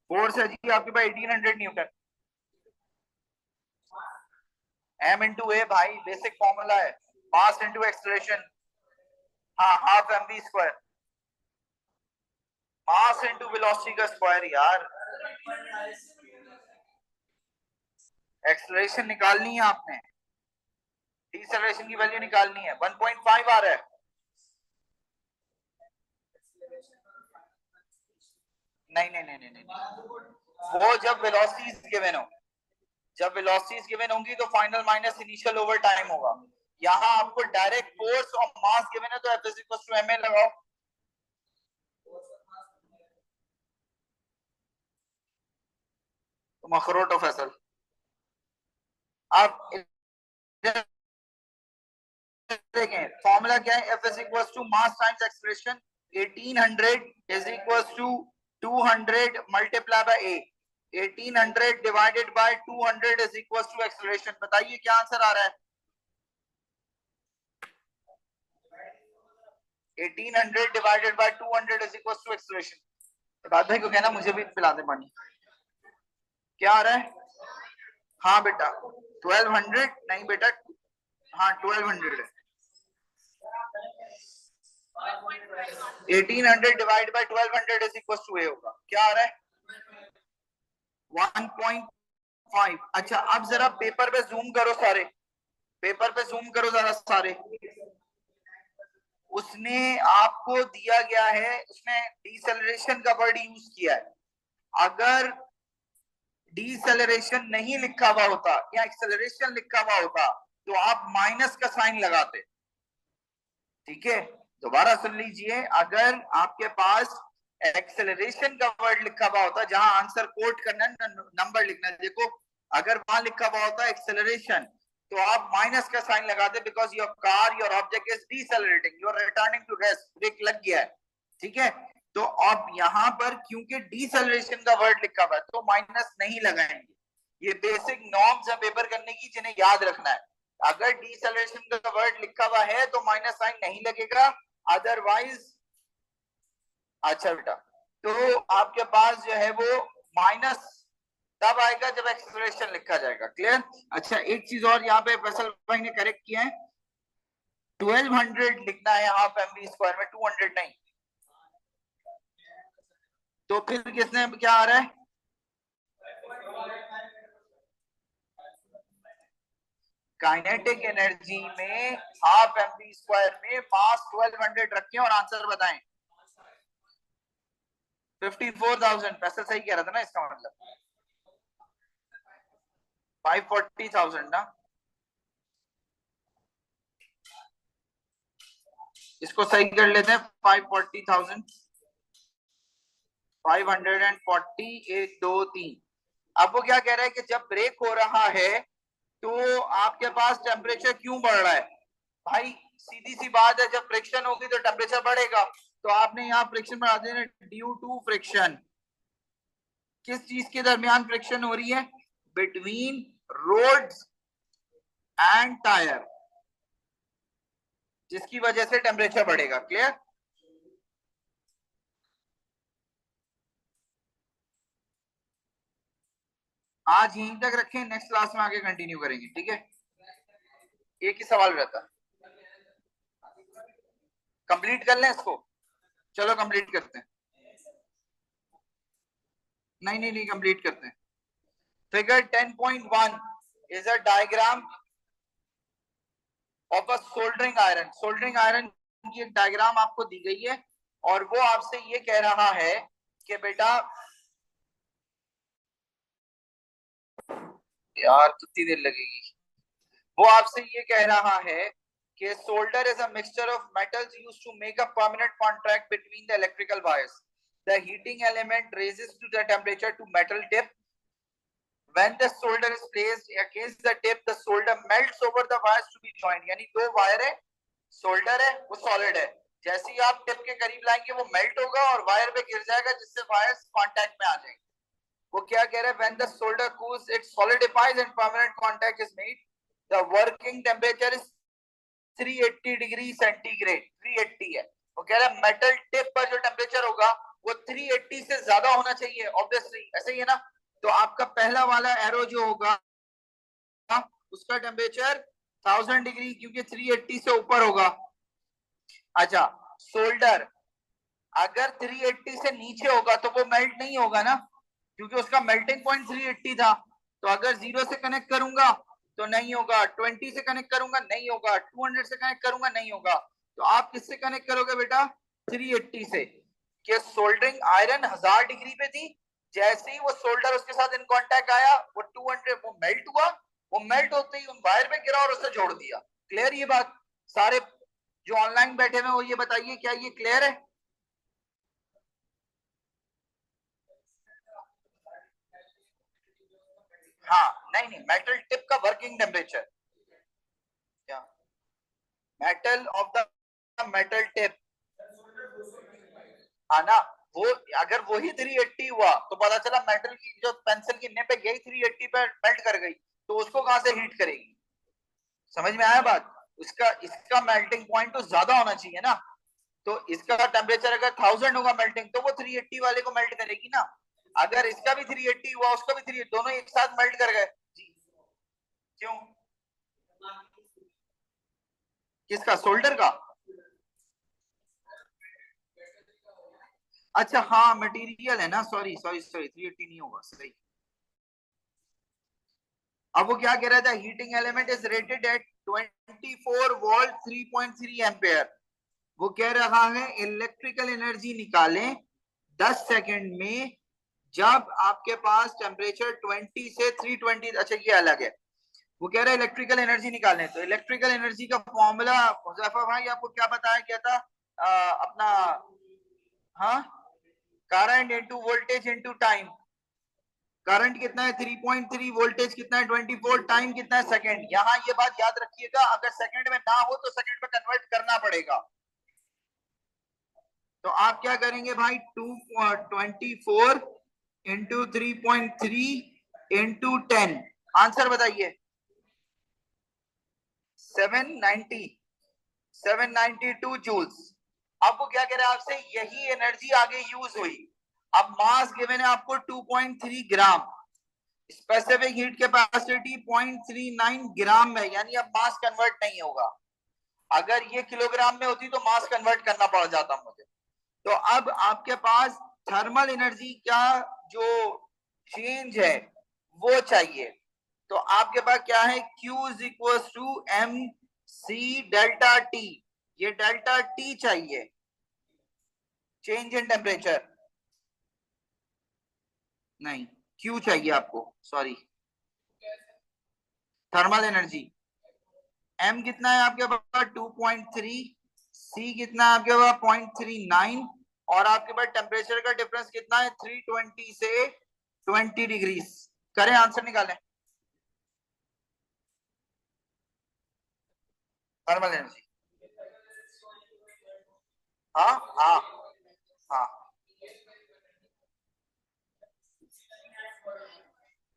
फोर्स है जी आपके पास 1800 न्यूटन। एम इंटू ए भाई बेसिक फॉर्मूला है, मास इंटू एक्सलेरेशन। हाँ half M B square, mass into velocity का स्क्वायर यार। एक्सलेरेशन निकालनी है आपने, डिसेलरेशन की वैल्यू निकालनी है। 1.5 आ रहा है। नहीं नहीं नहीं नहीं नहीं, वो जब वेलोसिटीज गिवन हो, जब वेलोसिटीज गिवन होंगी तो final minus initial over time होगा। यहाँ आपको डायरेक्ट फोर्स और मास गिवन है तो F is equal to M A लगाओ। तुम अखरोट हो फैसल। आप देखें फॉर्मूला क्या है, F is equal to mass times expression. 1800 is equal to 200 multiply by A. 1800 divided by 200 is equal to acceleration. बताइए क्या आंसर आ रहा है? 1800 divided by 200 is equal to acceleration. बात भाई को कहना मुझे भी पिला दे पानी। क्या आ रहा है? हाँ बेटा 1200 नहीं बेटा, हाँ 1200 है। 1800 divide by 1200 is equal to A होगा। क्या आ रहा है? 1.5। अच्छा अब जरा पेपर पे जूम करो सारे, पेपर पे जूम करो जरा सारे। उसने आपको दिया गया है, उसने डिसेलरेशन का वर्ड यूज किया है। अगर डिसेलरेशन नहीं लिखा हुआ होता या एक्सेलरेशन लिखा हुआ होता तो आप माइनस का साइन लगाते। ठीक है दोबारा सुन लीजिए, अगर आपके पास एक्सेलरेशन का वर्ड लिखा हुआ होता, जहां आंसर कोट करना नंबर लिखना, देखो अगर वहां लिखा हुआ होता एक्सेलरेशन तो आप माइनस का साइन लगाते, because your car your object is decelerating, you are returning to rest, brake लग गया है। ठीक है तो अब यहाँ पर क्योंकि डिसेलरेशन का वर्ड लिखा हुआ है तो माइनस नहीं लगाएंगे। ये बेसिक नॉर्म्स है पेपर करने की, जिन्हें याद रखना है। अगर डिसेलरेशन का वर्ड लिखा हुआ है तो माइनस साइन नहीं लगेगा, अदरवाइज। अच्छा बेटा तो आपके पास जो है वो माइनस तब आएगा जब एक्सेलरेशन लिखा जाएगा। क्लियर? अच्छा एक चीज और यहाँ पे फैसल भाई ने करेक्ट किया है, 1200 लिखना है हाफ एम बी स्क्वायर में, 200 नहीं। तो फिर किसने क्या आ रहा है? काइनेटिक एनर्जी में हाफ एम बी स्क्वायर में मास 1200 रखें और आंसर बताएं। 54,000। पैसा सही कह रहा था ना, इसका मतलब 540,000 ना। इसको सही कर लेते हैं, 540,000, 540, 1 2 3। अब वो क्या कह रहा है कि जब ब्रेक हो रहा है तो आपके पास टेम्परेचर क्यों बढ़ रहा है? भाई सीधी सी बात है, जब फ्रिक्शन होगी तो टेम्परेचर बढ़ेगा। तो आपने यहाँ फ्रिक्शन बढ़ा देना, ड्यू टू फ्रिक्शन। किस चीज के दरमियान फ्रिक्शन हो रही है? बिटवीन रोड्स एंड टायर, जिसकी वजह से टेम्परेचर बढ़ेगा। क्लियर? आज यहीं तक रखें, नेक्स्ट क्लास में आगे कंटिन्यू करेंगे, ठीक है? एक ही सवाल रहता है, कंप्लीट कर लें इसको। चलो कंप्लीट करते हैं। नहीं नहीं नहीं, कंप्लीट करते हैं। Figure 10.1 is a diagram of a soldering iron. Soldering iron की एक डायग्राम आपको दी गई है और वो आपसे ये कह रहा है कि बेटा, यार कितनी देर लगेगी, वो आपसे ये कह रहा है कि solder is a mixture of metals used to make a permanent contact between the electrical wires. The heating element raises to the temperature to metal tip. When the solder is placed against the tip, the solder melts over the wires to be joined. यानी दो wire है, solder है, वो solid है। जैसे ही आप tip के करीब लाएंगे वो मेल्ट होगा और वायर पे गिर जाएगा, जिससे वायर्स कांटेक्ट में आ जाएंगे। वो क्या कह रहा है? When the solder cools, it solidifies and permanent contact is made. The working temperature is 380 degree centigrade. 380 है। वो कह रहा है मेटल टिप पर जो टेम्परेचर होगा वो 380 से ज्यादा होना चाहिए, ऑब्वियसली ऐसे ही है ना। तो आपका पहला वाला एरो जो होगा उसका टेम्परेचर 1000 डिग्री, क्योंकि 380 से ऊपर होगा। अच्छा, सोल्डर अगर 380 से नीचे होगा तो वो मेल्ट नहीं होगा ना, क्योंकि उसका मेल्टिंग पॉइंट 380 था। तो अगर 0 से कनेक्ट करूंगा तो नहीं होगा, 20 से कनेक्ट करूंगा नहीं होगा, 200 से कनेक्ट करूंगा नहीं होगा। तो आप किससे कनेक्ट करोगे बेटा? 380 से। कि सोल्डरिंग आयरन 1000 डिग्री पे थी, जैसे ही वो सोल्डर उसके साथ इन कांटेक्ट आया वो 200, वो मेल्ट हुआ। वो मेल्ट होते ही उन वायर पे गिरा और उसे जोड़ दिया। क्लियर ये बात? सारे जो ऑनलाइन बैठे हुए वो ये बताइए, क्या ये क्लियर है? हाँ, नहीं नहीं, मेटल टिप का वर्किंग टेम्परेचर क्या? Metal of the metal tip, हाँ ना। वो अगर वही 380 हुआ तो पता चला मेटल की जो पेंसिल की निप है यही 380 पे मेल्ट कर गई, तो उसको कहां से हीट करेगी? समझ में आया बात? इसका इसका मेल्टिंग पॉइंट तो ज्यादा होना चाहिए ना। तो इसका टेम्परेचर अगर 1000 होगा मेल्टिंग, तो वो 380 वाले को मेल्ट करेगी ना। अगर इसका भी 380 हुआ, उसका भी 3, दोनों एक साथ मेल्ट कर गए जी। क्यों? किसका? सोल्डर का? अच्छा हाँ, मटेरियल है ना, सॉरी सॉरी सॉरी, 380 नहीं होगा, सही। अब वो क्या कह रहा था? Heating element is rated eight 24 volt 3.3 ampere. वो कह रहा है इलेक्ट्रिकल एनर्जी निकालें 10 सेकंड में जब आपके पास टेम्परेचर 20 से 320। अच्छा ये अलग है। वो कह रहा है इलेक्ट्रिकल एनर्जी निकालें, तो इलेक्ट्रिकल एनर्जी का फॉर्मूला हुजैफा भाई आपको क्या बताया गया था? अपना, हाँ, current into voltage into time. Current कितना है? 3.3, वोल्टेज कितना है? 24, टाइम कितना है? सेकंड। यहाँ ये बात याद रखिएगा, अगर सेकंड में ना हो तो सेकंड में कन्वर्ट करना पड़ेगा। तो आप क्या करेंगे भाई? 224 इंटू 3.3 इंटू 10, आंसर बताइए। 790, 792 जूल्स। अब वो क्या कह रहे हैं आपसे? यही एनर्जी आगे यूज हुई। अब मास गिवन है आपको 2.3 ग्राम, स्पेसिफिक हीट कैपेसिटी 0.39 ग्राम में, यानी अब मास कन्वर्ट नहीं होगा। अगर ये किलोग्राम में होती तो मास कन्वर्ट करना पड़ जाता मुझे। तो अब आपके पास थर्मल एनर्जी का जो चेंज है वो चाहिए। तो आपके पास क्या है? Q is equal to M C delta T. ये डेल्टा टी चाहिए, चेंज इन टेम्परेचर। नहीं, Q चाहिए आपको, सॉरी, थर्मल एनर्जी। M कितना है आपके पास? 2.3। C कितना है आपके पास? 0.39। और आपके पास टेम्परेचर का डिफरेंस कितना है? 320 से 20 डिग्री। करें, आंसर निकालें। थर्मल एनर्जी हाँ हाँ हाँ,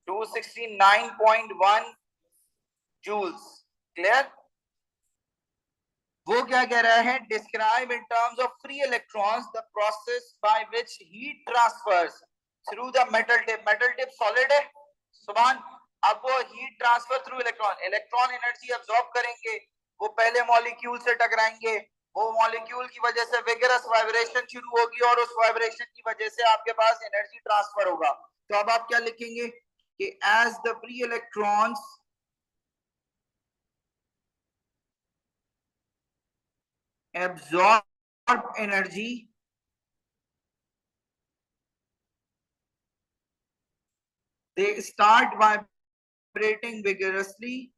269.1 जूल्स। क्लियर। वो क्या कह रहा है, describe in terms of free electrons the process by which heat transfers through the metal tip. Metal tip solid है सुभान। अब वो heat transfer through electron, electron energy absorb करेंगे, वो पहले मॉलिक्यूल से टकराएंगे, वो मॉलिक्यूल की वजह से विगरस वाइब्रेशन शुरू होगी और उस वाइब्रेशन की वजह से आपके पास एनर्जी ट्रांसफर होगा। तो अब आप क्या लिखेंगे कि as the free electrons absorb energy, they start vibrating vigorously,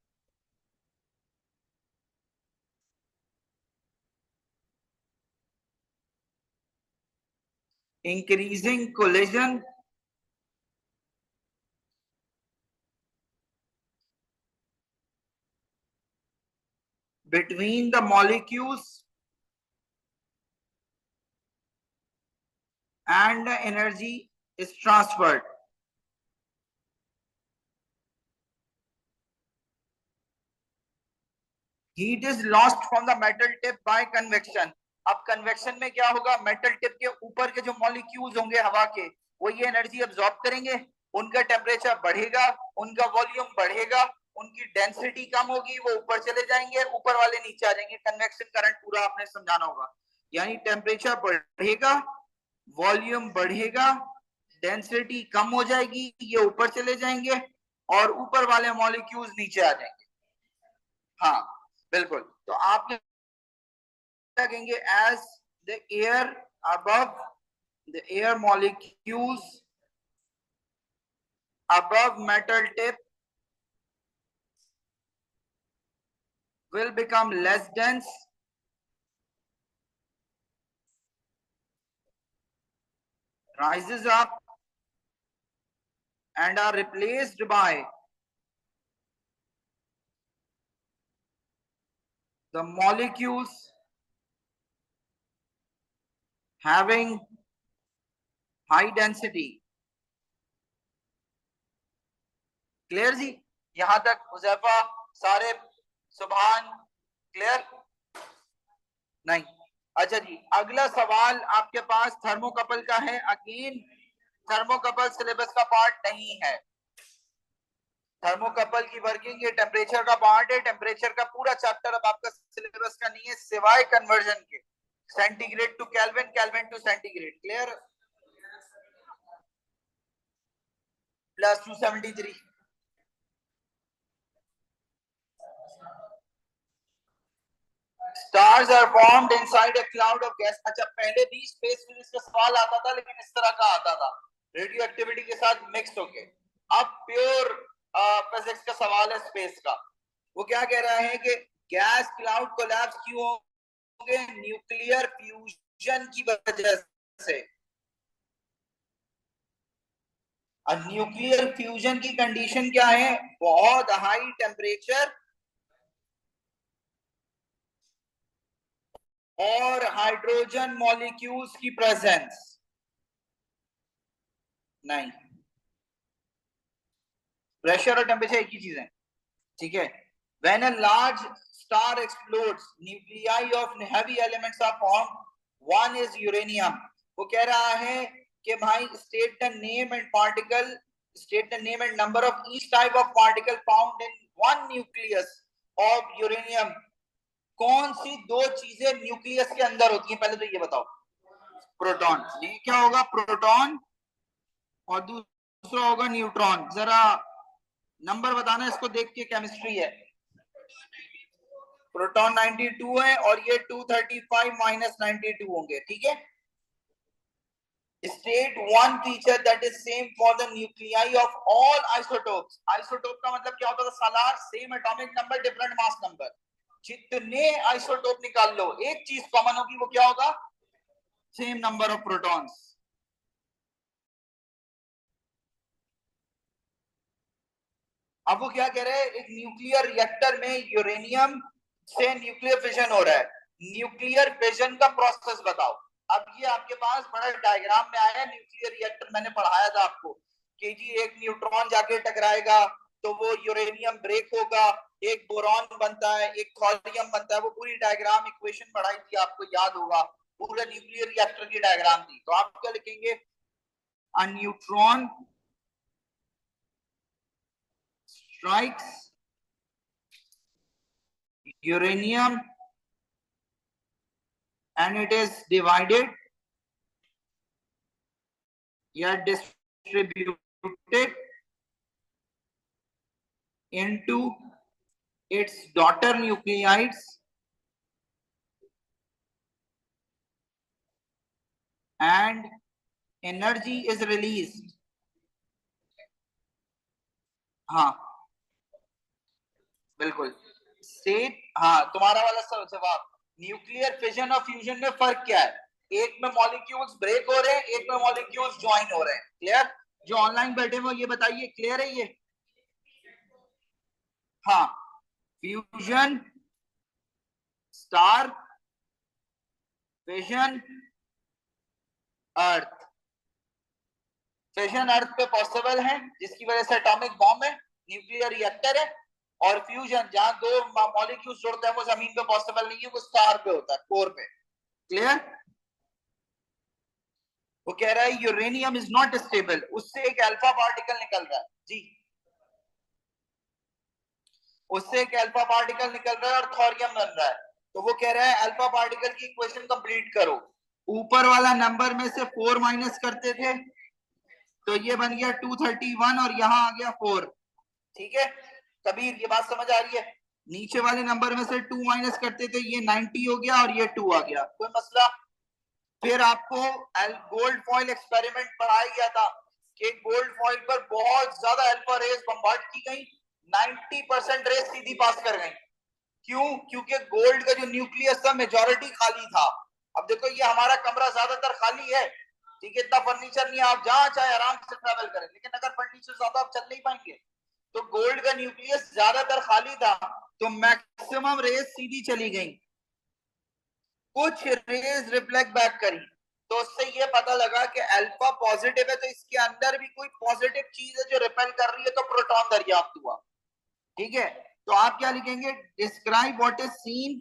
increasing collision between the molecules and the energy is transferred. Heat is lost from the metal tip by convection. अब convection में क्या होगा, मेटल टिप के ऊपर के जो molecules होंगे हवा के, वो ये एनर्जी अब्सॉर्ब करेंगे, उनका टेम्परेचर बढ़ेगा, उनका वॉल्यूम बढ़ेगा, उनकी डेंसिटी कम होगी, वो ऊपर चले जाएंगे, ऊपर वाले नीचे आ जाएंगे। कन्वेक्शन करंट पूरा आपने समझाना होगा। यानी टेम्परेचर बढ़ेगा, वॉल्यूम बढ़ेगा, डेंसिटी कम हो जाएगी, ये ऊपर चले जाएंगे और ऊपर वाले मॉलिक्यूल्स नीचे आ जाएंगे। हाँ बिल्कुल। तो आप क्या कहेंगे, as the air above, the air molecules above metal tip will become less dense, rises up and are replaced by the molecules having high density. Clear ji, यहां तक हुजैफा, सारे, सुभान, क्लियर? नहीं। अच्छा जी, अगला सवाल आपके पास थर्मोकपल का है। अगेन थर्मोकपल सिलेबस का पार्ट नहीं है। थर्मोकपल की वर्किंग ये टेम्परेचर का पार्ट है। टेम्परेचर का पूरा चैप्टर अब आपका सिलेबस का नहीं है, सिवाय कन्वर्जन के, centigrade to kelvin, kelvin to centigrade. Clear? Plus 273। Stars are formed inside a cloud of gas. अच्छा, पहले भी स्पेस फिजिक्स का सवाल आता था, लेकिन इस तरह का आता था, रेडियो एक्टिविटी के साथ मिक्स होके। अब प्योर फिजिक्स का सवाल है स्पेस का। वो क्या कह रहा है कि गैस क्लाउड कोलैप्स क्यों होंगे? न्यूक्लियर फ्यूजन की वजह से। अब न्यूक्लियर फ्यूजन की कंडीशन क्या है? बहुत हाई टेम्परेचर और हाइड्रोजन मॉलिक्यूल्स की प्रेजेंस। नहीं, प्रेशर और टेम्परेचर एक ही चीज है, ठीक है। When a large star explodes, nuclei of heavy elements are formed. One is uranium. वो कह रहा है कि भाई state the name and particle, state the name and number of each type of particle found in one nucleus of uranium. कौन सी दो चीजें nucleus के अंदर होती हैं, पहले तो ये बताओ। प्रोटॉन, ये क्या होगा? प्रोटॉन, और दूसरा होगा न्यूट्रॉन। जरा नंबर बताना, इसको देख के, केमिस्ट्री है। प्रोटॉन 92 है और ये 235 माइनस 92 होंगे, ठीक है। State one feature that is same for the nuclei of all isotopes. Isotope का मतलब क्या होता था? Salar, same atomic number, different mass number. जितने आइसोटोप निकाल लो, एक चीज कॉमन होगी, वो क्या होगा? Same number of protons. अब वो क्या कह रहे हैं, एक न्यूक्लियर रिएक्टर में यूरेनियम से न्यूक्लियर फिशन हो रहा है, न्यूक्लियर फिजन का प्रोसेस बताओ। अब ये आपके पास बड़ा डायग्राम में आया है, न्यूक्लियर रिएक्टर मैंने पढ़ाया था आपको कि जी एक न्यूट्रॉन जाके टकराएगा तो वो यूरेनियम ब्रेक होगा, एक बोरॉन बनता है, एक थोरियम बनता है, वो पूरी डायग्राम इक्वेशन पढ़ाई थी आपको, याद होगा, पूरा न्यूक्लियर रिएक्टर की डायग्राम थी। तो आप क्या लिखेंगे, a neutron strikes uranium and it is divided या distributed into its daughter nuclides and energy is released। हाँ बिल्कुल से, हाँ तुम्हारा वाला जवाब। न्यूक्लियर फिजन और फ्यूजन में फर्क क्या है, एक में मॉलिक्यूल्स ब्रेक हो रहे हैं, एक में मॉलिक्यूल्स ज्वाइन हो रहे हैं। क्लियर? जो ऑनलाइन बैठे हो ये बताइए, क्लियर है ये? हाँ, फ्यूजन स्टार, फिजन अर्थ। फिजन अर्थ पे पॉसिबल है जिसकी वजह से एटॉमिक बॉम्ब है, न्यूक्लियर रिएक्टर है। और फ्यूजन जहां दो मॉलिक्यूल्स जुड़ते हैं वो जमीन पे पॉसिबल नहीं है, वो स्टार पे होता है, कोर पे। क्लियर? वो कह रहा है यूरेनियम इज नॉट स्टेबल, उससे एक अल्फा पार्टिकल निकल रहा है जी, उससे एक अल्फा पार्टिकल निकल रहा है और थोरियम बन रहा है। तो वो कह रहा है अल्फा पार्टिकल की इक्वेशन कंप्लीट करो। ऊपर वाला नंबर में से 4 माइनस करते थे तो ये बन गया 231 और यहाँ आ गया 4। ठीक है कबीर, ये बात समझ आ रही है? नीचे वाले नंबर में से 2 माइनस करते थे, ये 90 हो गया और ये 2 आ गया, कोई मसला? फिर आपको गोल्ड फॉइल एक्सपेरिमेंट पढ़ाया गया था कि गोल्ड फॉइल पर बहुत ज्यादा अल्फा रेज बम्बार्ड की गई, 90% रेज सीधी पास कर गई। क्यों? क्योंकि गोल्ड का जो न्यूक्लियस था मेजॉरिटी खाली था। अब देखो ये हमारा कमरा ज्यादातर खाली है, ठीक है, इतना फर्नीचर नहीं है, आप जहां चाहे आराम से ट्रेवल करें, लेकिन अगर फर्नीचर ज्यादा आप चल नहीं पाएंगे। तो गोल्ड का न्यूक्लियस ज्यादातर खाली था, तो मैक्सिमम रेज सीधी चली गई, कुछ रेज रिफ्लेक्ट बैक करी। तो उससे ये पता लगा कि अल्फा पॉजिटिव है, तो इसके अंदर भी कोई पॉजिटिव चीज है जो रिपेल कर रही है, तो प्रोटॉन दरियाफ्त हुआ। ठीक है, तो आप क्या लिखेंगे, डिस्क्राइब व्हाट इज सीन।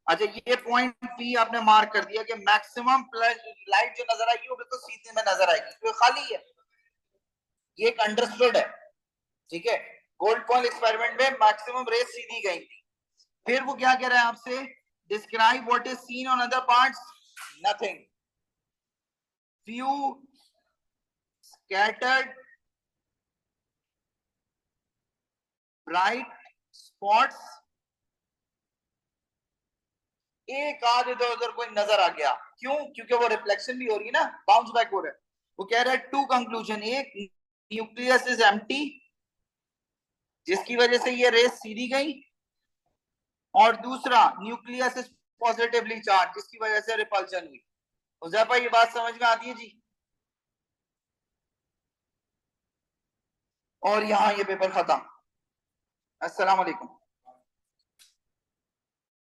अच्छा ये पॉइंट बी आपने मार्क कर दिया कि मैक्सिमम लाइट जो नजर आएगी वो बिल्कुल सीधे में नजर आएगी, तो खाली है, ये एक अंडरस्टूड है। ठीक है, गोल्ड फॉइल एक्सपेरिमेंट में मैक्सिमम रेस सीधी गई थी। फिर वो क्या कह रहा है आपसे, describe what is seen on other parts, nothing, few scattered bright spots, एक आध इधर उधर कोई नजर आ गया। क्यों? क्योंकि वो रिफ्लेक्शन भी हो रही है ना, बाउंस बैक हो रहा है। वो कह रहा है टू कंक्लूजन, एक न्यूक्लियस इज एम्प्टी जिसकी वजह से ये रेस सीधी गई, और दूसरा न्यूक्लियस इज पॉजिटिवली चार्ज जिसकी वजह से रिपल्शन हुई। हुज़ैफा ये बात समझ में आती है जी? और यहाँ ये पेपर खत्म। अस्सलाम वालेकुम।